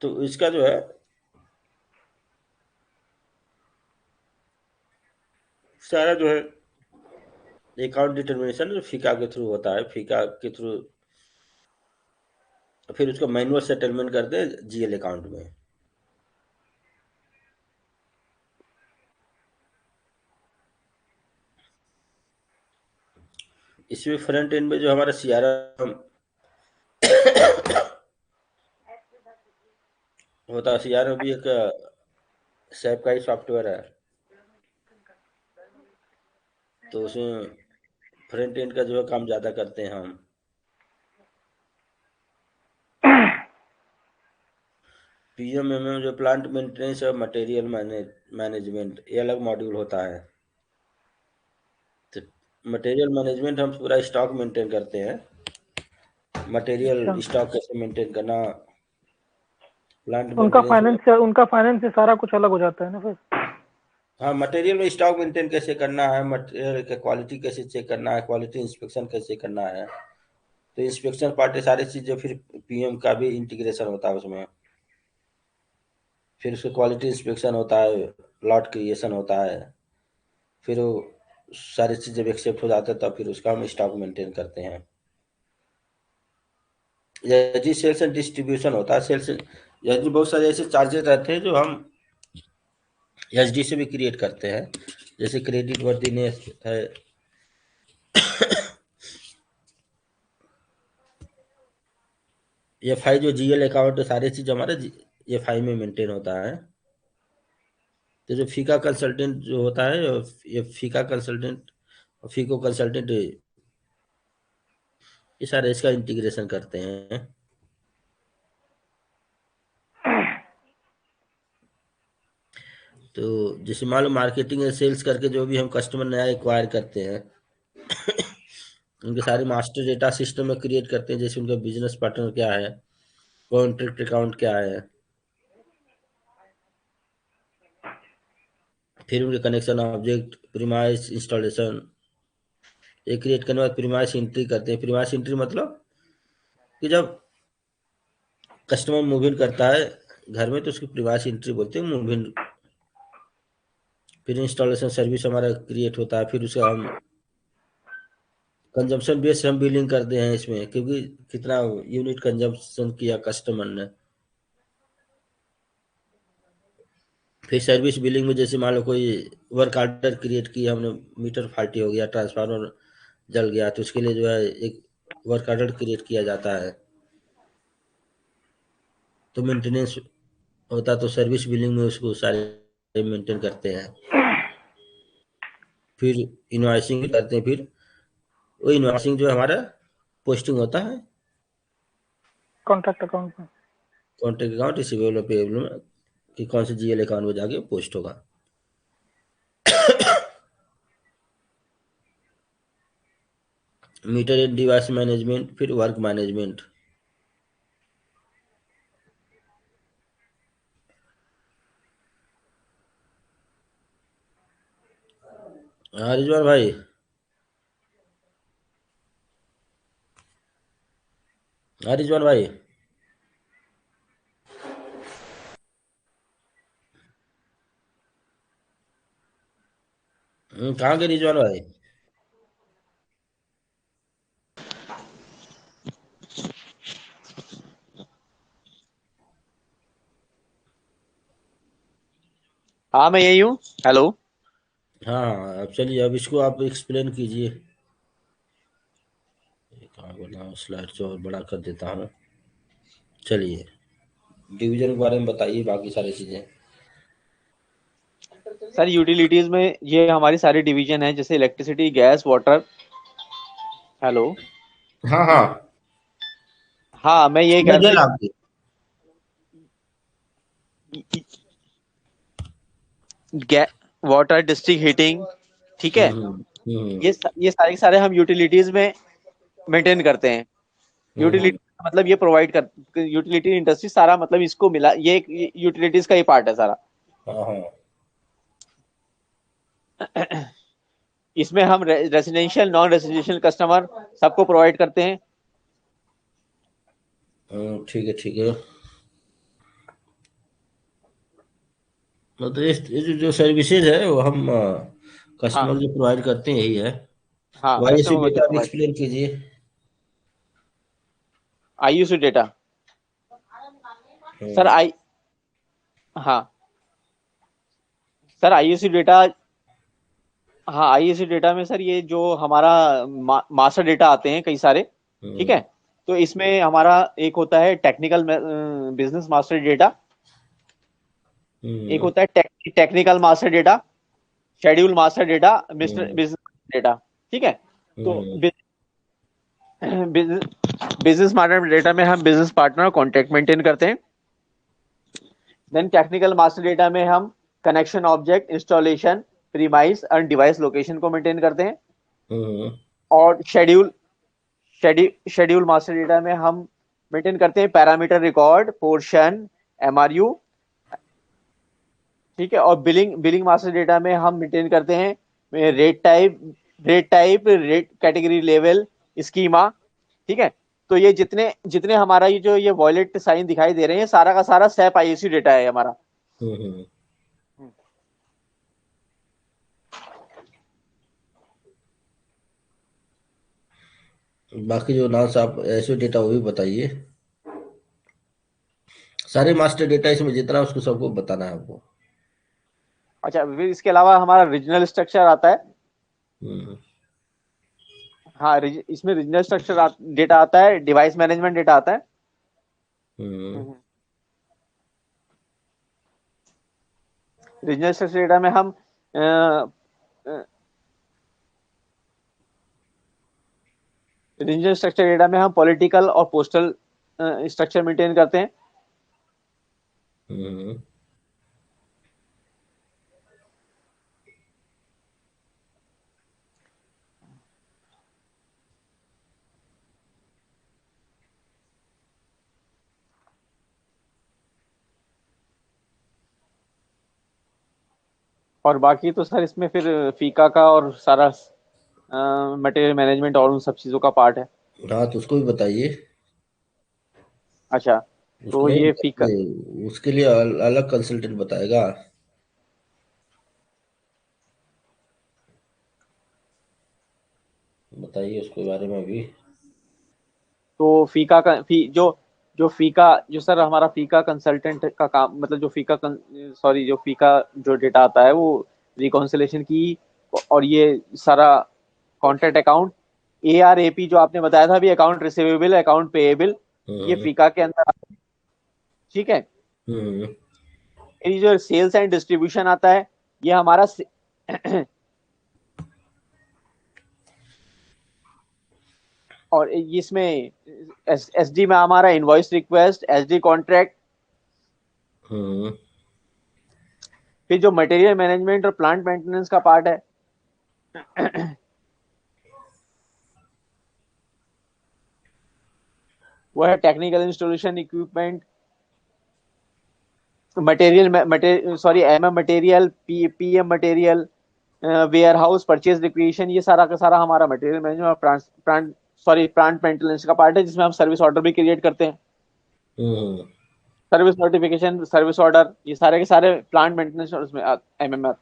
तो इसका जो है सारा जो है अकाउंट डिटर्मिनेशन फीका के थ्रू होता है, फीका के थ्रू फिर उसको मैनुअल सेटलमेंट करते हैं जीएल अकाउंट में। इसमें फ्रंट एंड में जो हमारा सीआरएम होता है, सीआरएम भी एक सैप का ही सॉफ्टवेयर है, तो उसमें फ्रंट एंड का जो है काम ज़्यादा करते हैं हम। पीएमएमएम जो प्लांट मेंटेनेंस और मटेरियल मैनेजमेंट, ये अलग मॉड्यूल होता है। तो मटेरियल मैनेजमेंट हम पूरा स्टॉक मेंटेन करते हैं, मटेरियल अच्छा, स्टॉक कैसे मेंटेन करना, प्लांट उनका मेंटेनेंस। फाइनेंस से सारा कुछ अलग हो जाता है ना फिर। हाँ, मटेरियल में स्टॉक मेंटेन कैसे करना है, मटेरियल का क्वालिटी कैसे चेक करना है, क्वालिटी इंस्पेक्शन कैसे करना है, तो इंस्पेक्शन पार्ट ये सारी चीज़ें फिर पीएम का भी इंटीग्रेशन होता है उसमें। फिर उसका क्वालिटी इंस्पेक्शन होता है, लॉट क्रिएशन होता है, फिर वो सारी चीज़ें एक्सेप्ट हो जाता है तब फिर उसका हम स्टॉक मेंटेन करते हैं। यदि सेल्स एंड डिस्ट्रीब्यूशन होता है, सेल्स यदि बहुत सारे ऐसे चार्जेस रहते हैं जो हम एचडी से भी क्रिएट करते हैं, जैसे क्रेडिट वर्दीनेस है, एफआई जो जीएल अकाउंट सारी चीज़ हमारे एफआई में मेंटेन होता है। तो जो फीका कंसल्टेंट जो होता है, ये फीका कंसल्टेंट और फीको कंसल्टेंट, ये सारे इसका इंटीग्रेशन करते हैं। तो जैसे मान लो मार्केटिंग या सेल्स करके जो भी हम कस्टमर नया एक्वायर करते हैं, उनके सारे मास्टर डेटा सिस्टम में क्रिएट करते हैं, जैसे उनका बिजनेस पार्टनर क्या है, कॉन्ट्रैक्ट अकाउंट क्या है, फिर उनके कनेक्शन ऑब्जेक्ट, प्रीमाइस इंस्टॉलेशन, ये क्रिएट करने के बाद प्रीमाइस एंट्री करते हैं। प्रीमाइस एंट्री मतलब कि जब कस्टमर मूव इन करता है घर में तो उसकी प्रीमाइस एंट्री बोलते हैं, मूव इन। फिर इंस्टॉलेशन सर्विस हमारा क्रिएट होता है, फिर उसका हम कंजम्पशन बेस्ड हम बिलिंग करते हैं इसमें, क्योंकि कितना यूनिट कंजम्पशन किया कस्टमर ने। फिर सर्विस बिलिंग में जैसे मान लो कोई वर्क ऑर्डर क्रिएट किया हमने, मीटर फाल्टी हो गया, ट्रांसफार्मर जल गया, तो उसके लिए जो है एक वर्क ऑर्डर क्रिएट किया जाता है, तो मेंटेनेंस होता, तो सर्विस बिलिंग में उसको सारे मेंटेन करते हैं। फिर इनवॉइसिंग करते हैं, फिर वो इनवॉइसिंग जो हमारा पोस्टिंग होता है कॉन्ट्रैक्ट अकाउंट में। कॉन्ट्रैक्ट अकाउंट रिसीवेबल और पेएबल में, कि कौन से जीएल अकाउंट में जाके पोस्ट होगा। मीटर एंड डिवाइस मैनेजमेंट, फिर वर्क मैनेजमेंट। हाँ रिजवान भाई। हाँ रिजवान भाई। कहाँ के रिजवान भाई? हाँ मैं यही हूँ। हेलो। हाँ अब चलिए, अब इसको आप एक्सप्लेन कीजिए। कहाँ बोला, स्लाइड से और बड़ा कर देता हूँ। चलिए, डिवीजन के बारे में बताइए, बाकी सारी चीज़ें। सर यूटिलिटीज में ये हमारी सारी डिवीजन है, जैसे इलेक्ट्रिसिटी, गैस, वाटर। हेलो। हाँ हाँ, हाँ मैं ये कह समझ रहा गया था ना आपकी। वाटर डिस्ट्रिक्ट हीटिंग, ठीक है। हम्म। ये सारे के सारे हम यूटिलिटीज में मेंटेन करते हैं। हम्म। यूटिलिटी मतलब ये प्रोवाइड कर, यूटिलिटी इंडस्ट्री सारा मतलब इसको मिला, ये यूटिलिटीज का ही पार्ट है सारा। हाँ हाँ। इसमें हम रेसिडेंशियल, नॉन रेसिडेंशियल कस्टमर सबको प्रोवाइड करते हैं। ठीक है ठीक है। मतलब ये जो सर्विसेज है वो हम हाँ कस्टमर जो प्रोवाइड करते हैं यही है। हाँ, वाईसी कस्टमर डेटा बजट भी प्रोवाइड। एक्सप्लेन कीजिए। आईयूसी डेटा, सर हम्म। आई हाँ सर, आईयूसी डेटा, हाँ आईयूसी डेटा में सर ये जो हमारा मास्टर डेटा आते हैं कई सारे, ठीक हम्म। है। तो इसमें हमारा एक होता है टेक्निकल बिजनेस मास्टर डेटा, एक हम्म। होता है technical master data, schedule master data, hmm. Business data, ठीक है। तो हम्म। बिजनेस मास्टर डेटा में हम बिजनेस पार्टनर कॉन्टेक्ट मेंटेन करते हैं। देन टेक्निकल मास्टर डेटा में हम कनेक्शन ऑब्जेक्ट, इंस्टॉलेशन, प्रीमाइस और डिवाइस लोकेशन को मेंटेन करते हैं। हम्म। और शेड्यूल मास्टर डेटा में हम मेंटेन करते हैं पैरामीटर रिकॉर्ड, पोर्शन, एमआरयू, ठीक है। और बिलिंग मास्टर डेटा में हम मेंटेन करते हैं रेट कैटेगरी लेवल, स्कीमा, ठीक है। तो ये जितने जितने हमारा ये जो ये वॉयलेट साइन दिखाई दे रहे हैं, सारा का सारा सैप आईएसी डेटा है हमारा। हम्म। बाकी जो ना आप ऐसे डेटा वो भी बताइए। सारे मास्टर डेटा इसमें जितना है, उसको सबको बताना है आपको। अच्छा, फिर इसके अलावा हमारा रीजनल स्ट्रक्चर आता है। हम्म। हाँ, इसमें रीजनल स्ट्रक्चर डेटा आता है, डिवाइस मैनेजमेंट डेटा आता है। हम्म। रीजनल स्ट्रक्चर डेटा में हम रीजनल स्ट्रक्चर डेटा में हम पॉलिटिकल और पोस्टल स्ट्रक्चर मेंटेन करते हैं। हम्म। और बाकी तो सर इसमें फिर फीका का और सारा मटेरियल मैनेजमेंट और उन सब चीज़ों का पार्ट है। हाँ, तो उसको भी बताइए। अच्छा, उसको तो नहीं ये फीका, बताइए, उसके लिए अलग कंसल्टेंट बताएगा। बताइए उसके बारे में भी। तो फीका का जो फीका जो सर हमारा फीका कंसल्टेंट का काम, मतलब जो सॉरी, जो फीका जो डेटा आता है वो रिकॉन्सिलेशन की, और ये सारा कॉन्ट्रैक्ट अकाउंट, ARAP जो आपने बताया था अभी, अकाउंट रिसीवेबल, अकाउंट पेएबल, ये हम्म। फीका के अंदर आता है, ठीक है। हम्म। ये जो सेल्स एंड डिस्ट्रीब्यूशन आता है, ये हमारा और इसमें एसडी में हमारा इनवॉइस रिक्वेस्ट, एसडी कॉन्ट्रैक्ट। हम्म। फिर जो मटेरियल मैनेजमेंट और प्लांट मेंटेनेंस का पार्ट है, वो है technical installation equipment, material sorry MM material, PM material, warehouse purchase requisition, ये सारा का सारा हमारा मटेरियल मैनेजमेंट और प्लांट मेंटेनेंस का पार्ट है, जिसमें हम सर्विस ऑर्डर भी क्रिएट करते हैं। हम्म। सर्विस नोटिफिकेशन, सर्विस ऑर्डर, ये सारे के सारे प्लांट मेंटेनेंस और उसमें एमएमआर।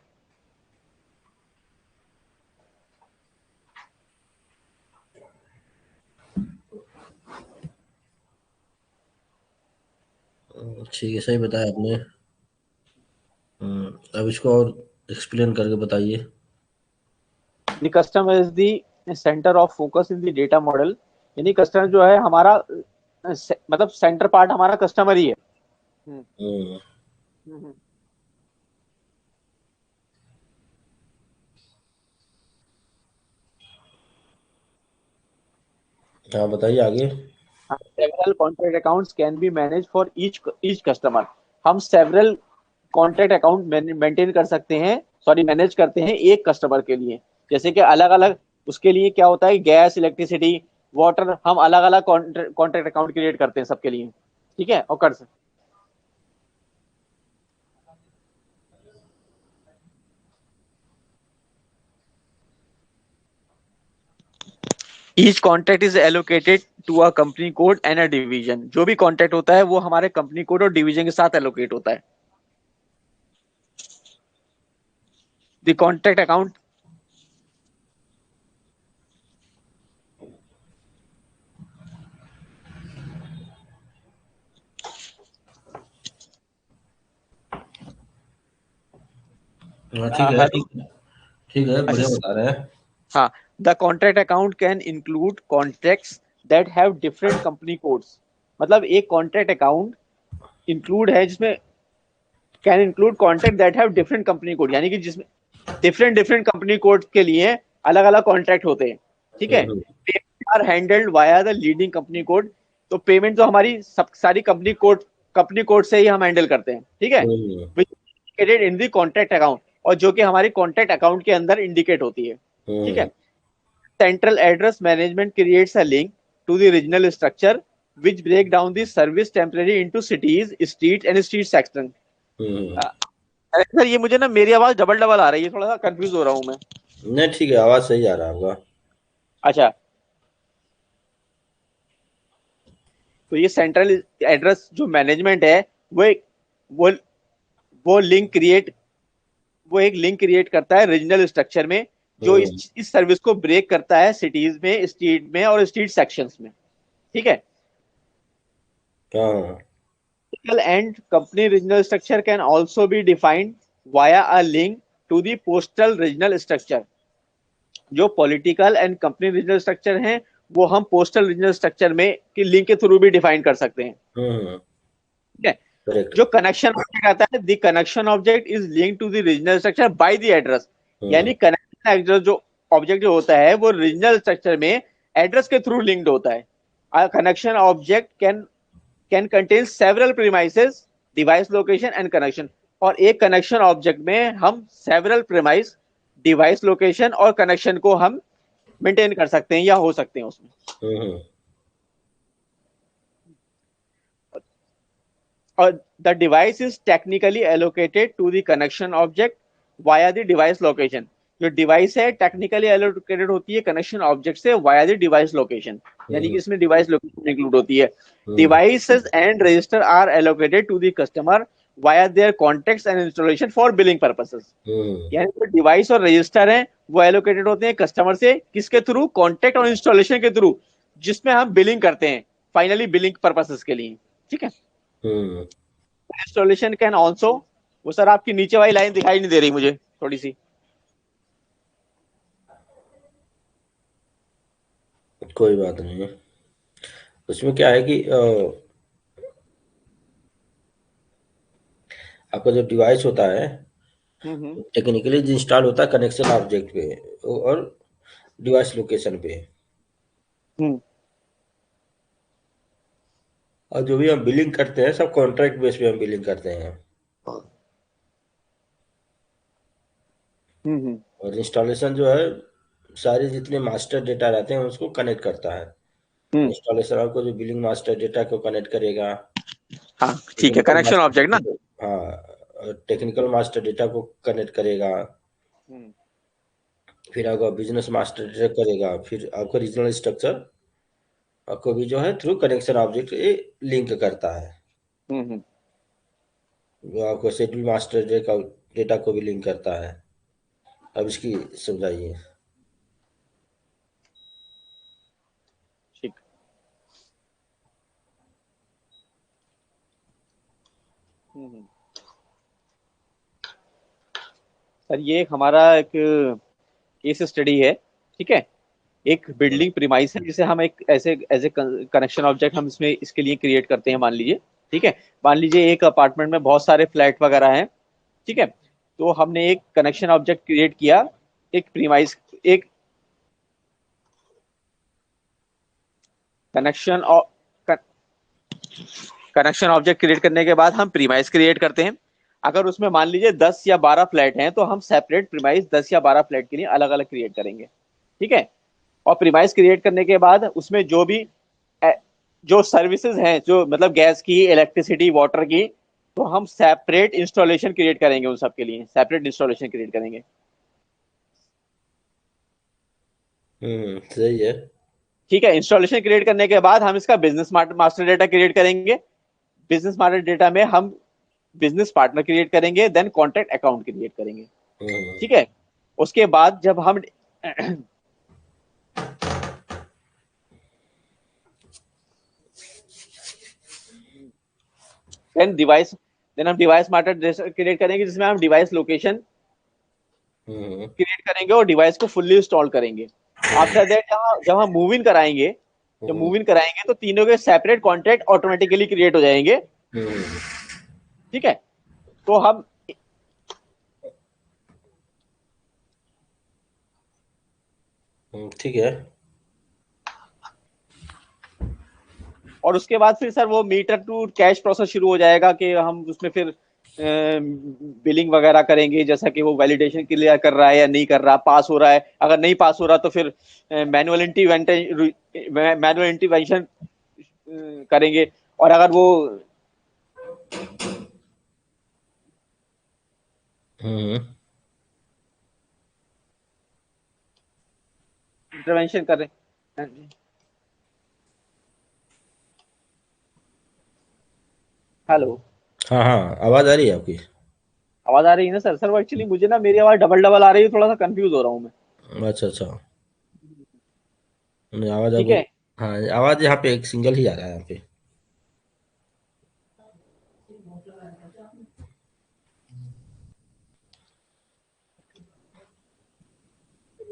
ठीक है, सही बताया आपने। अब इसको और एक्सप्लेन करके बताइए। The customer is the centre of focus in the data model, यानी कस्टमर जो है हमारा मतलब सेंटर पार्ट हमारा कस्टमर ही है। हम्म, हम्म। हम्म। हाँ, बताइए आगे। Several contract accounts can be manage for each customer, हम सेवरल कॉन्ट्रैक्ट अकाउंट मेंटेन कर सकते हैं, सॉरी मैनेज करते हैं एक कस्टमर के लिए। जैसे कि अलग अलग उसके लिए क्या होता है, गैस, इलेक्ट्रिसिटी, वाटर, हम अलग अलग कॉन्ट्रैक्ट अकाउंट क्रिएट करते हैं सबके लिए, ठीक है। और कर सकते, each contract is allocated to a company code and a division, जो भी कॉन्ट्रैक्ट होता है वो हमारे कंपनी कोड और डिवीजन के साथ एलोकेट होता है। द कॉन्ट्रैक्ट अकाउंट हाँ, ठीक है, हेलो। ठीक है, ठीक है, अच्छा, बढ़िया बता रहे हैं। हाँ, the contract account can include contracts that have different company codes. मतलब एक कॉन्ट्रैक्ट अकाउंट इंक्लूड है जिसमें can include contract that have different company code, यानी कि जिसमें डिफरेंट डिफरेंट कंपनी कोड के लिए अलग अलग कॉन्ट्रैक्ट होते हैं। ठीक है, hmm, payment are handled via the leading company code. तो पेमेंट तो हमारी सब सारी कंपनी कोड से ही हम हैंडल करते हैं। ठीक है, hmm, indicated in the contract account, और जो कि हमारी कॉन्ट्रैक्ट अकाउंट के अंदर इंडिकेट होती है। ठीक है, हम्म, central address management creates a link to the regional structure which break down the service temporary into cities, streets and street section। Hmm. Sir ये मुझे ना मेरी आवाज डबल डबल आ रही है, थोड़ा सा कंफ्यूज हो रहा हूँ मैं। नहीं, ठीक है, आवाज सही आ रहा है आपका। अच्छा, तो ये सेंट्रल एड्रेस जो मैनेजमेंट है वो एक वो वो लिंक क्रिएट वो एक लिंक क्रिएट करता है रीजनल स्ट्रक्चर में, जो हम्म, इस सर्विस को ब्रेक करता है सिटीज में, स्ट्रीट में और स्ट्रीट सेक्शंस में। ठीक है, हाँ, and company regional structure can also be defined via a link to the postal regional structure। जो political and company regional structure हैं वो हम पोस्टल रीजनल स्ट्रक्चर में की लिंक के थ्रू भी डिफाइन कर सकते हैं। हम्म, ठीक है, करेक्ट। जो कनेक्शन ऑब्जेक्ट आता है, the connection object is link to the regional structure by the address. Hmm, यानी कनेक्शन एड्रेस जो ऑब्जेक्ट जो होता है वो रीजनल स्ट्रक्चर में एड्रेस के थ्रू लिंक्ड होता है। a connection object can contain several premises, device location and connection। और एक कनेक्शन ऑब्जेक्ट में हम सेवरल प्रीमाइस, डिवाइस लोकेशन और कनेक्शन को हम मेंटेन कर सकते हैं या हो सकते हैं उसमें। हम्म, और the device is technically allocated to the connection object via the device location. जो डिवाइस है टेक्निकली एलोकेटेड होती है कनेक्शन ऑब्जेक्ट से वाया द डिवाइस लोकेशन, यानी कि हम्म, इसमें डिवाइस लोकेशन इंक्लूड होती है। Hmm, devices and register are allocated to the customer via their contacts and installation for billing purposes. Hmm, यानी जो डिवाइस और रजिस्टर हैं वो एलोकेटेड होते हैं कस्टमर से, किसके थ्रू? कॉन्टेक्ट और इंस्टॉलेशन के थ्रू, जिसमें हम बिलिंग करते हैं फाइनली बिलिंग पर्पसेस के लिए। ठीक है, हम्म। इंस्टॉलेशन कैन ऑल्सो, वो सर आपकी नीचे वाली लाइन दिखाई नहीं दे रही मुझे थोड़ी सी। कोई बात नहीं है। उसमें क्या है कि आपका जो डिवाइस होता है हम्म टेक्निकली इंस्टॉल होता है कनेक्शन ऑब्जेक्ट पे और डिवाइस लोकेशन पे। हम्म और जो भी हम बिलिंग करते हैं सब कॉन्ट्रैक्ट बेस पे हम बिलिंग करते हैं। हम्म और इंस्टॉलेशन जो है सारे जितने मास्टर डेटा रहते हैं उसको कनेक्ट करता है। हम्म इंस्टॉलेशन आपको जो बिलिंग मास्टर डेटा को कनेक्ट करेगा। हाँ ठीक है, technical connection master object data ना। को, हाँ, टेक्निकल मास्टर डेटा को कनेक्ट करेगा। हम्म फिर आपका बिजनेस मास्टर डेटा करेगा। फिर आपका रीजनल स्ट्रक्चर आपको भी जो है थ्रू कनेक्शन ऑब्जेक्ट ये लिंक करता है। हम्म। जो आपको शेड्यूल मास्टर डेटा डेटा को भी लिंक करता है। अब इसकी समझाइए। ठीक। हम्म। सर ये एक हमारा एक केस स्टडी है। ठीक है, एक बिल्डिंग प्रीमाइस है जिसे हम एक ऐसे एज ए कनेक्शन ऑब्जेक्ट हम इसमें इसके लिए क्रिएट करते हैं, मान लीजिए। ठीक है, मान लीजिए एक अपार्टमेंट में बहुत सारे फ्लैट वगैरह हैं। ठीक है, तो हमने एक कनेक्शन ऑब्जेक्ट क्रिएट किया, एक प्रीमाइस, एक कनेक्शन कनेक्शन ऑब्जेक्ट क्रिएट करने के बाद हम प्रीमाइस क्रिएट करते हैं। अगर उसमें मान लीजिए 10 या 12 फ्लैट हैं तो हम सेपरेट प्रीमाइस 10 या 12 फ्लैट के लिए अलग अलग क्रिएट करेंगे। ठीक है, और प्रीमाइस क्रिएट करने के बाद उसमें जो भी जो सर्विसेज हैं, जो मतलब गैस की, इलेक्ट्रिसिटी, वाटर की, तो हम सेपरेट इंस्टॉलेशन क्रिएट करेंगे, उन सब के लिए सेपरेट इंस्टॉलेशन क्रिएट करेंगे। सही है। ठीक है, इंस्टॉलेशन क्रिएट करने के बाद हम इसका बिजनेस मास्टर डेटा क्रिएट करेंगे। बिजनेस मास्टर डेटा में हम बिजनेस पार्टनर क्रिएट करेंगे, देन कॉन्ट्रैक्ट अकाउंट क्रिएट करेंगे। हम्म, ठीक है, उसके बाद जब हम देन हम डिवाइस मास्टर क्रिएट करेंगे जिसमें हम डिवाइस लोकेशन क्रिएट करेंगे और डिवाइस को फुल्ली इंस्टॉल करेंगे। आफ्टर दैट जब हम मूव इन कराएंगे, जब मूव इन कराएंगे तो तीनों के सेपरेट कॉन्ट्रैक्ट ऑटोमेटिकली क्रिएट हो जाएंगे। ठीक है, तो हम ठीक है। और उसके बाद फिर सर वो मीटर टू कैश प्रोसेस शुरू हो जाएगा कि हम उसमें फिर बिलिंग वगैरह करेंगे, जैसा कि वो वैलिडेशन क्लियर कर रहा है या नहीं कर रहा, पास हो रहा है, अगर नहीं पास हो रहा तो फिर मैनुअल इंटरवेंशन करेंगे, और अगर वो इंटरवेंशन कर रहे हैं। हेलो, हाँ हाँ, आवाज आ रही है आपकी? आवाज आ रही है ना सर? सर वो एक्चुअली मुझे ना मेरी आवाज डबल डबल आ रही है, थोड़ा सा कंफ्यूज हो रहा हूँ मैं। अच्छा अच्छा, नहीं, आवाज ठीक आपको। है, हाँ, आवाज यहाँ पे एक सिंगल ही आ रहा है यहाँ पे।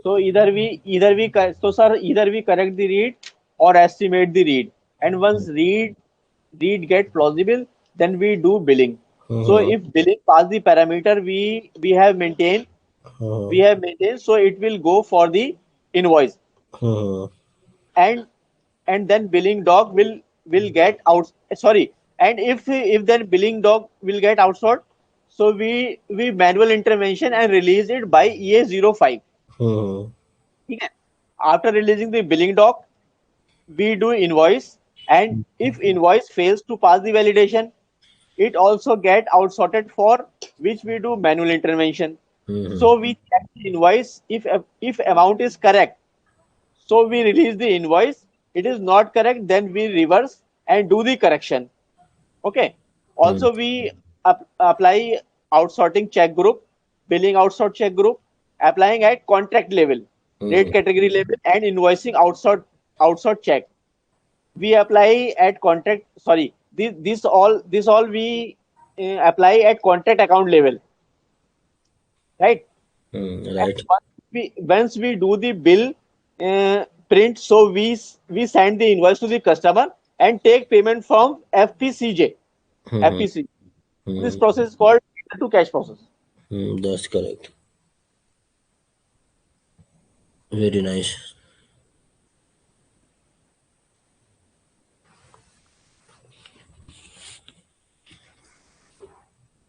so either we correct the read or estimate the read, and once read get plausible, then we do billing. So hmm if billing pass the parameter we have maintained, hmm so it will go for the invoice, hmm and then billing dog will get out, sorry, and if then billing dog will get outsourced, so we manual intervention and release it by EA05. हम्म ठीक है, after releasing the billing doc we do invoice, and if invoice fails to pass the validation, it also get outsorted, for which we do manual intervention. So hmm we check the invoice, if amount is correct, so we release the invoice. It is not correct, then we reverse and do the correction. Okay, hmm also we apply outsorting check group, billing outsort check group, applying at contract level, rate hmm category level, and invoicing outsort check. We apply at contract, sorry, this all we apply at contract account level, right? And right. once we do the bill print, so we send the invoice to the customer and take payment from FPCJ. Hmm FPC. This hmm process is called to cash process. That's correct, very nice.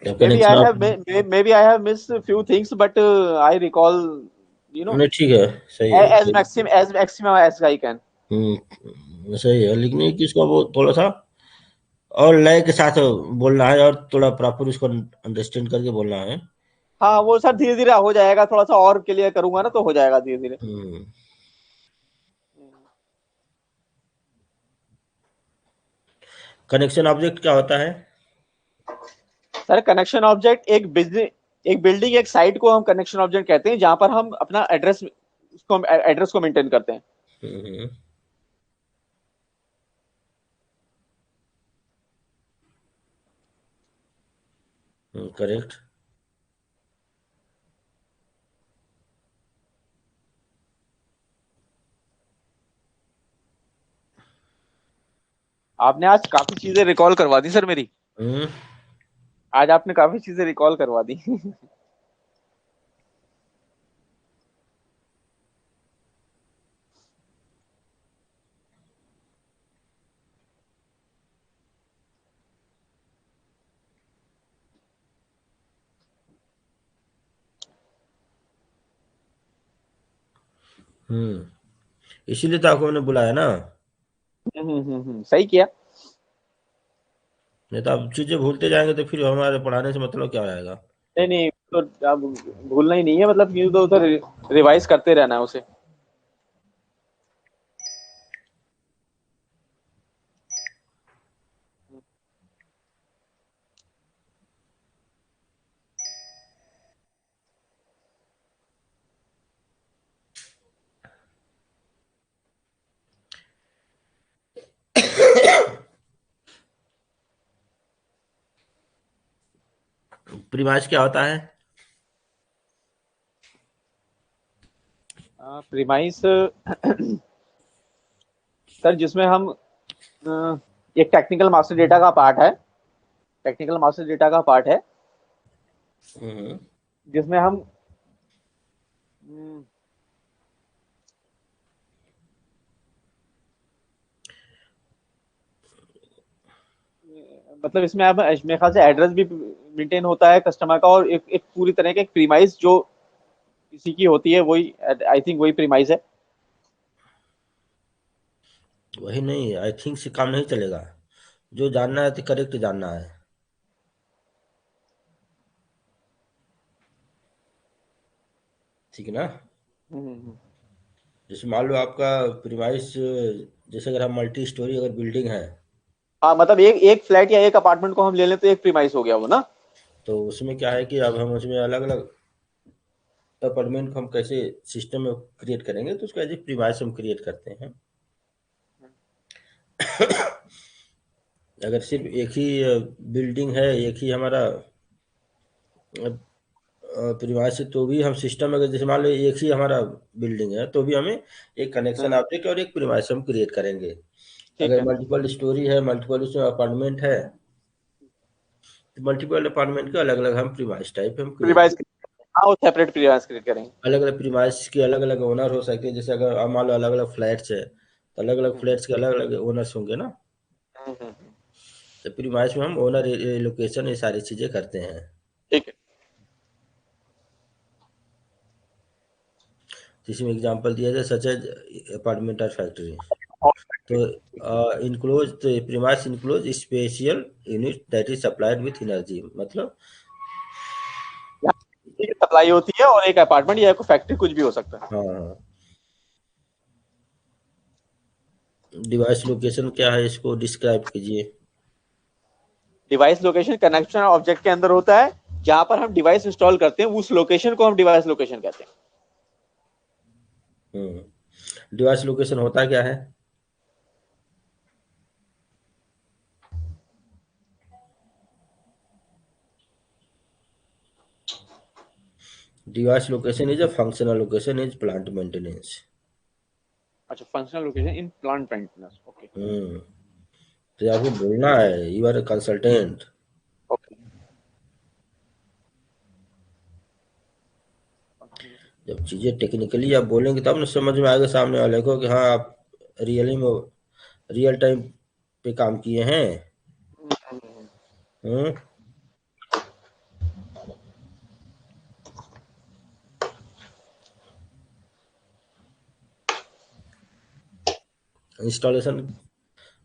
आपका Maybe नेक्स्ट I आप। have maybe I have missed a few things, but I recall, you know, नहीं, ठीक है, सही है, as maximum as I can. सही है, लेकिन एक इसका वो थोड़ा सा और लय के साथ बोलना है, और थोड़ा प्रॉपर उसको अंडरस्टैंड करके बोलना है। हाँ वो सर धीरे धीरे हो जाएगा, थोड़ा सा और क्लियर करूंगा ना तो हो जाएगा धीरे धीरे। हम्म कनेक्शन ऑब्जेक्ट क्या होता है? सर कनेक्शन ऑब्जेक्ट एक बिजनेस, एक बिल्डिंग, एक साइट को हम कनेक्शन ऑब्जेक्ट कहते हैं, जहां पर हम अपना एड्रेस को मेंटेन करते हैं। हम्म करेक्ट। आपने आज काफी चीजें रिकॉल करवा दी सर मेरी, हम्म आज आपने काफी चीजें रिकॉल करवा दी। इसीलिए तो आपको मैंने बुलाया ना। सही किया। नहीं तो आप चीजें भूलते जाएंगे तो फिर हमारे पढ़ाने से मतलब क्या रहेगा? नहीं नहीं, तो अब भूलना ही नहीं है, मतलब कि तो उधर रिवाइज करते रहना है उसे। प्रीमाइस क्या होता है? प्रीमाइस सर जिसमें हम एक टेक्निकल मास्टर डेटा का पार्ट है, टेक्निकल मास्टर डेटा का पार्ट है हम्म, जिसमें हम हम्म, मतलब इसमें अब मेरे ख्याल से एड्रेस भी मेंटेन होता है कस्टमर का, और एक पूरी तरह का एक प्रीमाइस जो किसी की होती है, वही आई थिंक वही प्रीमाइस है। वही नहीं, आई थिंक से काम नहीं चलेगा। जो जानना है तो करेक्ट जानना है, ठीक है ना। हम्म। जैसे मान लो आपका प्रीमाइस, जैसे अगर हम मल्टी स्टोरी अगर बिल्डिंग है, हाँ मतलब एक एक फ्लैट या एक अपार्टमेंट को हम ले लें तो एक प्रीमाइस हो गया वो ना। तो उसमें क्या है कि अब हम उसमें अलग अलग अपार्टमेंट को हम कैसे सिस्टम में क्रिएट करेंगे, तो उसका एज ए प्रीमाइस हम क्रिएट करते हैं। अगर सिर्फ एक ही बिल्डिंग है, एक ही हमारा प्रीमाइस है, तो भी हम सिस्टम, अगर जैसे मान लो एक ही हमारा बिल्डिंग है, तो भी हमें एक कनेक्शन हाँ, ऑब्जेक्ट और एक प्रीमाइस हम क्रिएट करेंगे। ठीक अगर है। मल्टीपल स्टोरी है, मल्टीपल उसमें अपार्टमेंट है, तो मल्टीपल अपार्टमेंट के अलग अलग हम प्रीमाइस टाइप हम क्रिएट, प्रीमाइस, हाँ वो सेपरेट प्रीमाइस क्रिएट करेंगे। अलग अलग प्रीमाइस के अलग अलग ओनर हो सकते हैं। जैसे अगर अब मान लो अलग अलग फ्लैट्स है, तो अलग अलग फ्लैट्स के अलग अलग ओनर्स होंगे ना। हम्म। तो प्रीमाइस में हम ओनर लोकेशन ये सारी चीजें करते हैं। ठीक है। जिसमें एग्जांपल दिया जाए सच एज अपार्टमेंट और फैक्ट्री, और तो इनक्लोज, तो premise enclose special unit that is supplied with energy, मतलब सप्लाई होती है और एक अपार्टमेंट या एक फैक्ट्री कुछ भी हो सकता है। हाँ हाँ। डिवाइस लोकेशन क्या है, इसको डिस्क्राइब कीजिए। डिवाइस लोकेशन कनेक्शन ऑब्जेक्ट के अंदर होता है, जहां पर हम डिवाइस इंस्टॉल करते हैं उस लोकेशन को हम डिवाइस लोकेशन कहते हैं। डिवाइस लोकेशन होता क्या है? Device location is a functional location is plant maintenance. अच्छा, functional location in plant maintenance, okay. Hmm, तो आपको बोलना है, you are a consultant. Okay. जब चीजें टेक्निकली आप बोलेंगे तब ना समझ में आएगा सामने वाले को कि हाँ आप रियली में रियल टाइम पे काम किए हैं। हम्म, इंस्टॉलेशन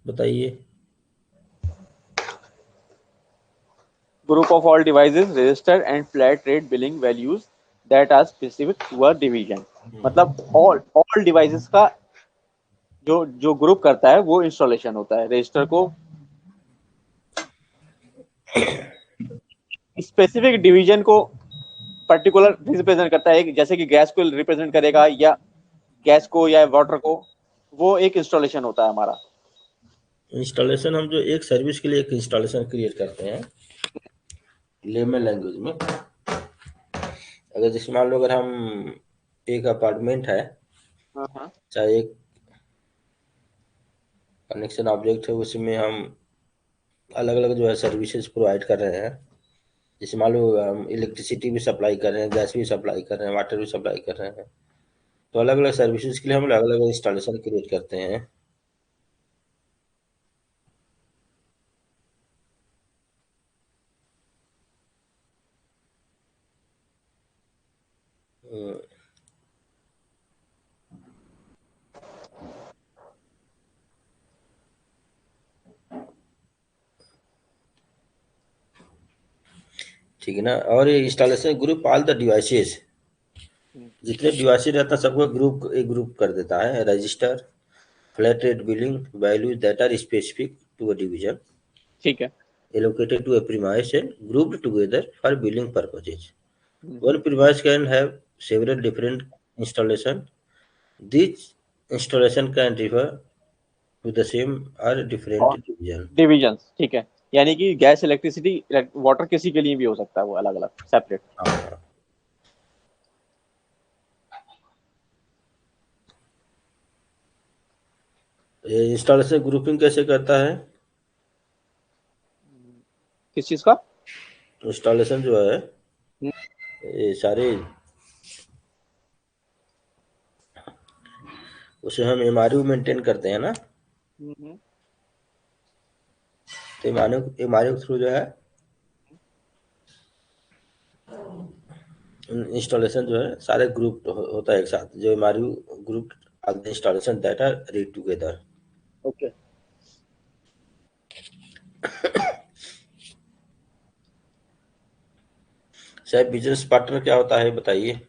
बताइए। Group of all devices register and flat rate billing values that are specific to a division। मतलब all devices का जो जो ग्रुप करता है वो इंस्टॉलेशन होता है। रजिस्टर को स्पेसिफिक डिवीजन को पर्टिकुलर रिप्रेजेंट करता है, जैसे कि गैस को रिप्रेजेंट करेगा या गैस को या वाटर को, वो एक इंस्टॉलेशन होता है हमारा। इंस्टॉलेशन हम जो एक सर्विस के लिए एक इंस्टॉलेशन क्रिएट करते हैं लेमन लैंग्वेज में। अगर जैसे मान लो अगर हम एक अपार्टमेंट है, हाँ हाँ। चाहे एक कनेक्शन ऑब्जेक्ट है, उसमें हम अलग अलग जो है सर्विसेज प्रोवाइड कर रहे हैं। जैसे मान लो हम इलेक्ट्रिसिटी भी सप्लाई कर रहे हैं, गैस भी सप्लाई कर रहे हैं, वाटर भी सप्लाई कर रहे हैं। तो अलग अलग सर्विसेज के लिए हम अलग अलग इंस्टॉलेशन क्रिएट करते हैं। हम्म, ठीक है ना। और ये installation group all the devices, जितने डिवाइसेस रहता है सबको ग्रुप एक ग्रुप कर देता है। Register, flat rate billing values that are specific to a division ठीक है। allocated to a premise and grouped together for billing purposes. One premise can have several different installation. These installation can refer to the same or different और division. डिविजन, ठीक है। यानी कि गैस, इलेक्ट्रिसिटी, वाटर किसी के लिए भी हो सकता है, वो अलग अलग सेपरेट। हाँ, ये इंस्टॉलेशन ग्रुपिंग कैसे करता है? किस चीज का? इंस्टॉलेशन जो है, हम्म, ये सारे उसे हम एमआरयू मेंटेन करते हैं ना, हम्म, तो एमआरयू एमआरयू थ्रू जो है इंस्टॉलेशन जो है सारे ग्रुप होता है एक साथ, जो MRU group installation data read together. Okay. Sir business partner क्या होता है बताइए?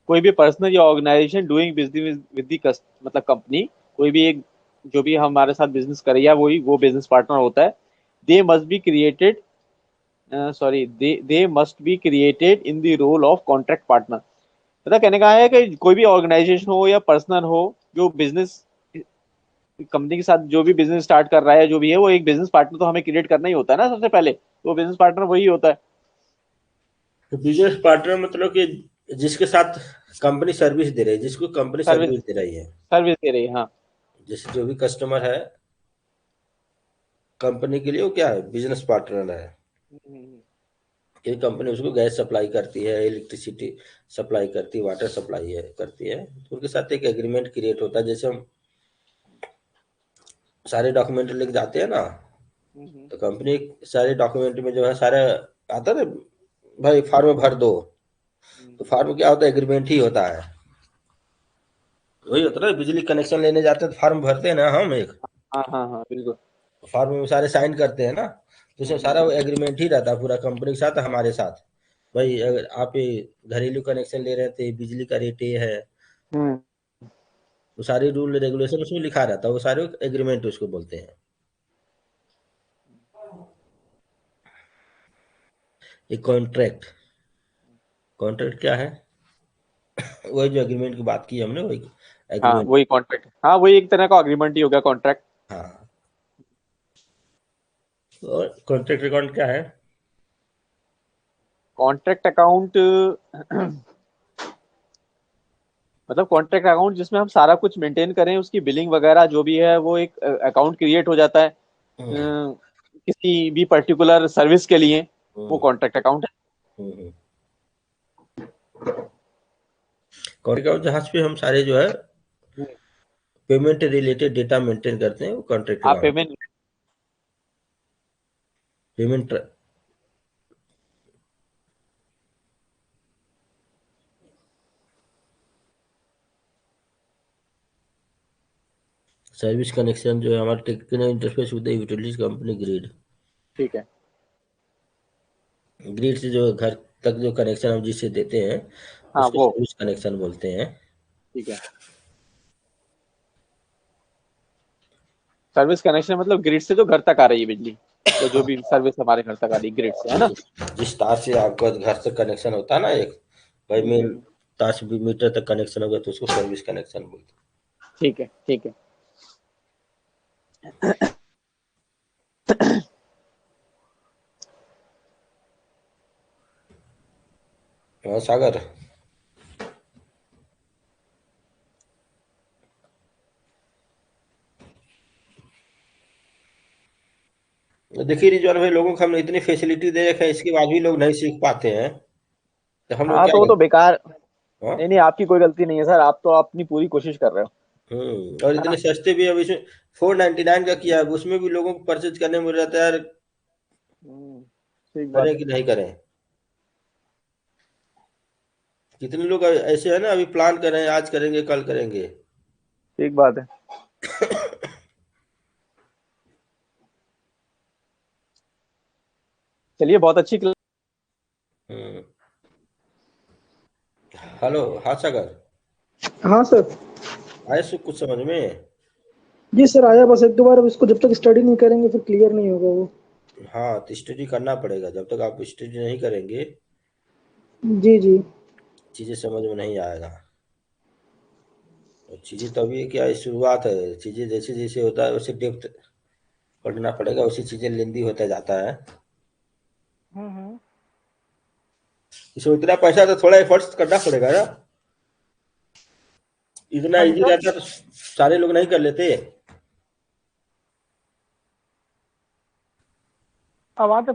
कोई भी पर्सनल या organisation doing business with the मतलब कंपनी, कोई भी एक जो भी हमारे साथ बिजनेस करे या वही वो बिजनेस पार्टनर होता है। They must be created sorry they must be created in the role of contract partner. मतलब कहने का है कि कोई भी ऑर्गेनाइजेशन हो या पर्सनल हो जो बिजनेस कंपनी के साथ जो भी बिजनेस स्टार्ट कर रहा है जो भी है, वो एक बिजनेस पार्टनर तो हमें क्रिएट करना ही होता है ना सबसे पहले, तो बिजनेस पार्टनर वही होता है। तो बिजनेस पार्टनर मतलब कि जिसके साथ कंपनी सर्विस दे रही है, जिसको कंपनी सर्विस सर्विस दे रही है, सर्विस दे रही है, हाँ। जैसे जो भी कस्टमर है कंपनी के लिए, वो क्या है, बिजनेस पार्टनर है। हम्म, ये कंपनी उसको गैस सप्लाई करती है, इलेक्ट्रिसिटी सप्लाई करती है, वाटर सप्लाई है करती है, तो उनके साथ एक एग्रीमेंट क्रिएट होता है। जैसे हम सारे डॉक्यूमेंट लेके जाते हैं ना, हम्म, तो कंपनी सारे डॉक्यूमेंट में जो है सारे आता है ना, भाई फॉर्म भर दो, तो हम्म। फॉर्म क्या होता है, एग्रीमेंट ही होता है। वही होता है ना, बिजली कनेक्शन लेने जाते हैं तो फॉर्म भरते हैं ना हम एक, हाँ हाँ हाँ, बिल्कुल। फॉर्म में सारे साइन करते हैं ना, तो उसमें हम्म, सारा एग्रीमेंट ही रहता है पूरा कंपनी के साथ हमारे साथ। भाई हम्म, अगर आप ये घरेलू कनेक्शन ले रहे थे, बिजली का रेट ये है, हम्म। वो सारे रूल रेगुलेशन उसमें लिखा रहता है, वो सारे एग्रीमेंट उसको बोलते हैं। एक कॉन्ट्रैक्ट, कॉन्ट्रैक्ट क्या है? वही जो एग्रीमेंट की बात की हमने, वही हाँ एग्रीमेंट। वही कॉन्ट्रैक्ट, हाँ वही एक तरह का अग्रीमेंट ही हो गया कॉन्ट्रैक्ट। हाँ, और कॉन्ट्रैक्ट अकाउंट क्या है? कॉन्ट्रैक्ट अकाउंट मतलब कॉन्ट्रैक्ट अकाउंट जिसमें हम सारा कुछ मेंटेन करें, उसकी बिलिंग वगैरह जो भी है वो एक अकाउंट क्रिएट हो जाता है हम्म, किसी भी पर्टिकुलर सर्विस के लिए, वो हम्म, कॉन्ट्रैक्ट अकाउंट हम्म। कॉन्ट्रैक्ट अकाउंट जहाँ पे हम सारे जो है है। पेमेंट रिलेटेड डेटा मेंटेन करते हैं, वो कॉन्ट्रैक्ट आप account. Payment payment service connection जो है हमारा technical interface with the utilities company grid. ठीक है। ग्रिड से जो घर तक जो कनेक्शन हम जिससे देते हैं हाँ उसको वो सर्विस कनेक्शन बोलते हैं। ठीक है। सर्विस कनेक्शन मतलब ग्रिड से जो घर तक आ रही है बिजली, या जो भी सर्विस हमारे घर तक आ रही है ग्रिड से, है ना। जिस तार से आपका घर से कनेक्शन होता है ना, एक भाई मेन तार से भी मीटर तक कनेक्शन होगा तो उसको सर्विस कनेक्शन बोलते ठीक है, ठीक है। हैं। हाँ सागर, देखिए रिजवान भाई, लोगों को हमने इतनी फैसिलिटी दे रखा है, इसके बाद भी लोग नहीं सीख पाते हैं, तो हम लोग हाँ क्या तो वो तो करें? बेकार। हाँ। नहीं नहीं, आपकी कोई गलती नहीं है सर, आप तो अपनी पूरी कोशिश कर रहे हो, और है ना। इतने सस्ते भी, अब इसमें 499 का किया है, उसमें भी लोगों को परचेज करने में रहता है यार, ठीक बात करें है। कि नहीं करें। कितने लोग ऐसे है ना, अभी प्लान कर रहे हैं, आज करेंगे कल करेंगे। ठीक बात है। चलिए, बहुत अच्छी हम्म। हेलो, हाँ सागर, हाँ सर। आए कुछ समझ में? जी सर आया, बस एक दो बार, अब इसको जब तक स्टडी नहीं करेंगे फिर क्लियर नहीं होगा वो। हाँ, तो स्टडी करना पड़ेगा, जब तक आप स्टडी नहीं करेंगे जी जी। चीजें समझ में नहीं आएगा। और चीजें तो अभी क्या शुरुआत है, चीजें जैसे जैसे होता है वैसे डेप्थ पढ़ना पड़ेगा, उसी चीजें लेंदी होता जाता है। इसमें इतना पैसा तो थोड़ा एफर्ट्स करना पड़ेगा ना, इतना हाँ जी इजी सर। रहता तो सारे लोग नहीं कर लेते। आवाज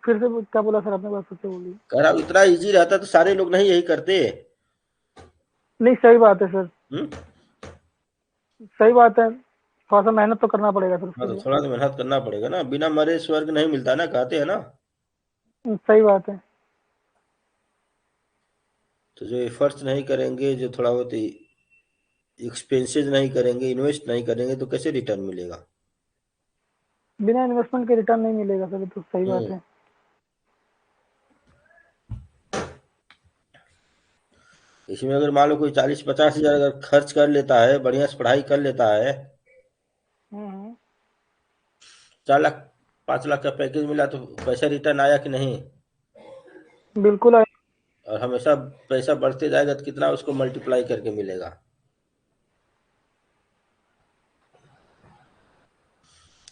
फिर से क्या बोला सर आपने, बात फिर से बोलिए। कह रहा हूँ इतना इजी रहता तो सारे लोग नहीं यही करते। नहीं सही बात है सर, हम्म। सही बात है, थोड़ा सा मेहनत तो करना पड़ेगा सर हाँ, उसके तो लिए। थोड़ा तो मेहनत करना पड़ेगा ना, बिना मरे स्वर्ग नहीं मिलता ना, कहते हैं ना। सही बात है। तो जो एफर्ट्स नहीं करेंगे, जो थोड़ा बहुत एक्सपेंसेस नहीं करेंगे, इन्वेस्ट नहीं करेंगे, तो कैसे रिटर्न मिलेगा। बिना इन्वेस्टमेंट के रिटर्न नहीं मिलेगा सर, ये तो सही बात हम्म। है। इसमें अगर मान लो कोई 40-50 हज़ार अगर खर्च कर लेता है, बढ़िया से पढ़ाई कर लेता है, हम्म, 4 लाख 5 लाख का पैकेज मिला, तो पैसा रिटर्न आया कि नहीं। बिल्कुल आए। और हमेशा पैसा बढ़ते जाएगा तो कितना उसको मल्टीप्लाई करके मिलेगा।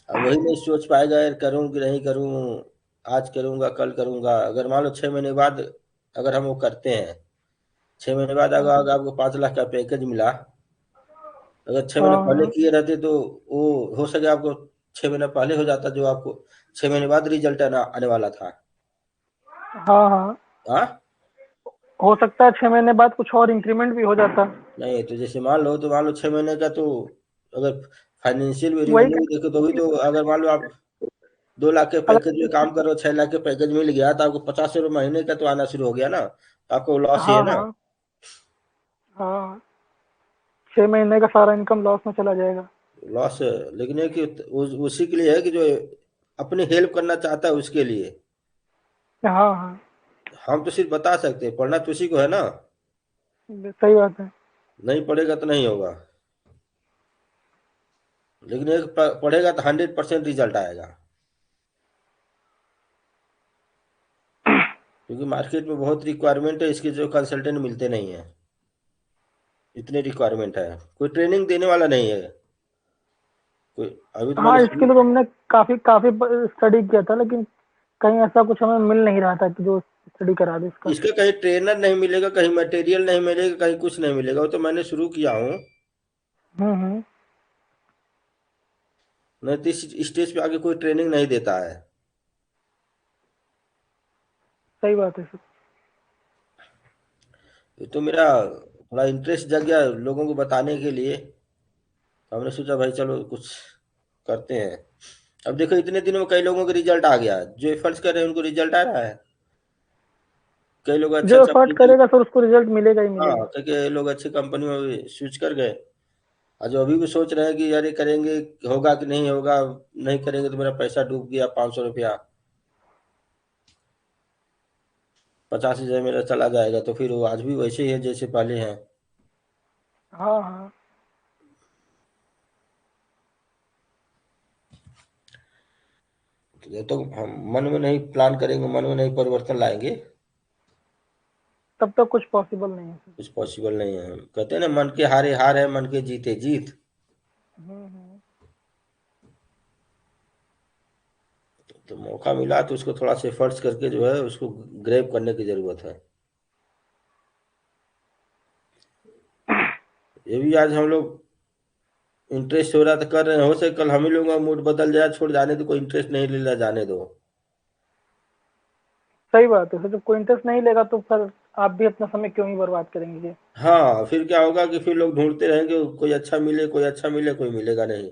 अब वही नहीं सोच पाएगा, यार करूँ कि नहीं करूँ, आज करूँगा कल करूँगा। अगर मान लो 6 महीने बाद अगर हम वो करते हैं, 6 महीने बाद अगर हाँ अगर आपको 5 लाख का पैकेज मिला, अगर 6 महीने हाँ पहले हाँ किए रहते तो वो हो सके आपको 6 महीने पहले हो जाता, जो आपको 6 महीने बाद रिजल्ट आने वाला था। हाँ हाँ, हाँ। हो सकता है 6 महीने बाद कुछ और इंक्रीमेंट भी हो जाता। नहीं तो जैसे मान लो 6 महीने का, तो अगर फाइनेंशियल वही रेवेन्यू देखो तो भी, तो अगर मान लो आप 2 लाख के अगर, पैकेज में काम करो, 6 लाख के पैकेज मिल गया, तो आपको 50 रुपये महीने का तो आना शुरू हो गया ना, तो आपको लॉस ही है हाँ ना। हाँ हाँ, 6 महीने का सारा इनकम लॉस में चला जाएगा। लॉस है, लेकिन ये कि उसी के लिए है कि जो अपनी हेल्प करना चाहता है उसके लिए। हाँ हाँ, हम तो सिर्फ बता सकते हैं, पढ़ना तो उसी को है ना। सही बात है। नहीं पढ़ेगा तो नहीं होगा। लेकिन एक पढ़ेगा तो 100% रिजल्ट आएगा। क्योंकि मार्केट में बहुत रिक्वायरमेंट है इसके, जो कंसल्टेंट मिलते नहीं है, इतने रिक्वायरमेंट है, कोई ट्रेनिंग देने वाला नहीं है कोई। अभी तो मैंने हाँ, इसके लिए तो हमने काफी काफी स्टडी किया था, लेकिन कहीं ऐसा कुछ हमें मिल नहीं रहा था कि जो स्टडी करा दे इसका। इसका कहीं ट्रेनर नहीं मिलेगा, कहीं मटेरियल नहीं मिलेगा, कहीं कुछ नहीं मिलेगा। वो तो मैंने शुरू किया हूँ, हम्म, नहीं तो इस स्टेज पे आके कोई ट्रेनिंग नहीं देता है। सही बात है सर। ये तो मेरा थोड़ा इंटरेस्ट जग गया लोगों को बताने के लिए, तो हमने सोचा भाई चलो कुछ करते हैं। अब देखो इतने दिनों में कई लोगों का रिजल्ट आ गया, जो एफर्ट्स कर रहे हैं उनको रिजल्ट आ रहा है। कई लोग अच्छा जो अच्छा एफर्ट करेगा सर उसको रिजल्ट मिलेगा ही हाँ, मिलेगा। कई लोग अच्छी कंपनी में स्विच कर गए। और जो अभी भी सोच रहे हैं कि यार ये करेंगे, होगा कि नहीं होगा, नहीं करेंगे तो मेरा पैसा डूब गया, 500 रुपया 50 हज़ार मेरा चला जाएगा, तो फिर वो आज भी वैसे ही है जैसे पहले हैं। हाँ हाँ, तो जब तक हम मन में नहीं प्लान करेंगे, मन में नहीं परिवर्तन लाएंगे, तब तक कुछ पॉसिबल नहीं है सर। कुछ पॉसिबल नहीं है। कहते हैं ना, मन के हारे हार है, मन के जीते जीत। हम्म, तो मौका मिला तो उसको थोड़ा सा एफर्ट्स करके जो है उसको ग्रैब करने की जरूरत है। ये भी आज हम लोग इंटरेस्ट हो रहा था कर रहे हैं, हो सके कल हम ही लोगों का मूड बदल जाए, छोड़ जाने दो, कोई इंटरेस्ट नहीं ले रहा, जाने दो। सही बात है सर, जब कोई इंटरेस्ट नहीं लेगा तो फिर आप भी अपना समय क्यों ही बर्बाद करेंगे। हाँ, फिर क्या होगा कि फिर लोग ढूंढते रहेंगे, कोई अच्छा मिले, कोई अच्छा मिले, कोई मिलेगा नहीं।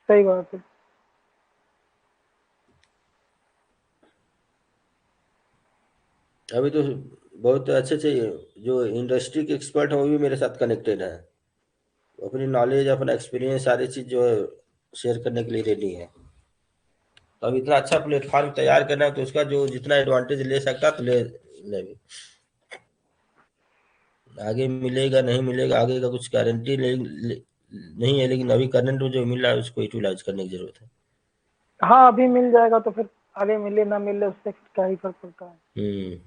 सही बात है। अभी तो बहुत अच्छे अच्छे जो इंडस्ट्री के एक्सपर्ट हैं वो भी मेरे साथ कनेक्टेड हैं, वो अपनी नॉलेज, अपना एक्सपीरियंस, सारी चीज़ जो है शेयर करने के लिए रेडी है। तो अब इतना अच्छा प्लेटफॉर्म तैयार करना है, तो उसका जो जितना एडवांटेज ले सकता तो ले ले भी। आगे मिलेगा नहीं मिलेगा, आगे का कुछ गारंटी नहीं है, लेकिन अभी करंट में जो मिल रहा है उसको यूटिलाइज करने की जरूरत है। हाँ, अभी मिल जाएगा तो फिर आगे मिले ना मिले उससे क्या ही फर्क पड़ता है। हम्म।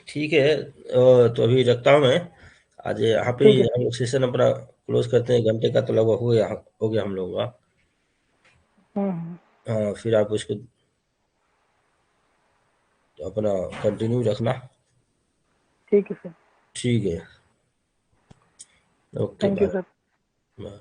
ठीक है, तो अभी रखता हूँ मैं। आज यहाँ पे ठीक है। हम लोग सेशन अपना क्लोज करते हैं, घंटे का तो लगभग हो गया हम लोगों का। हम्म, हाँ, फिर आप उसको अपना कंटिन्यू रखना। ठीक है सर। ठीक है। Okay, thank you bye. Sir. Bye.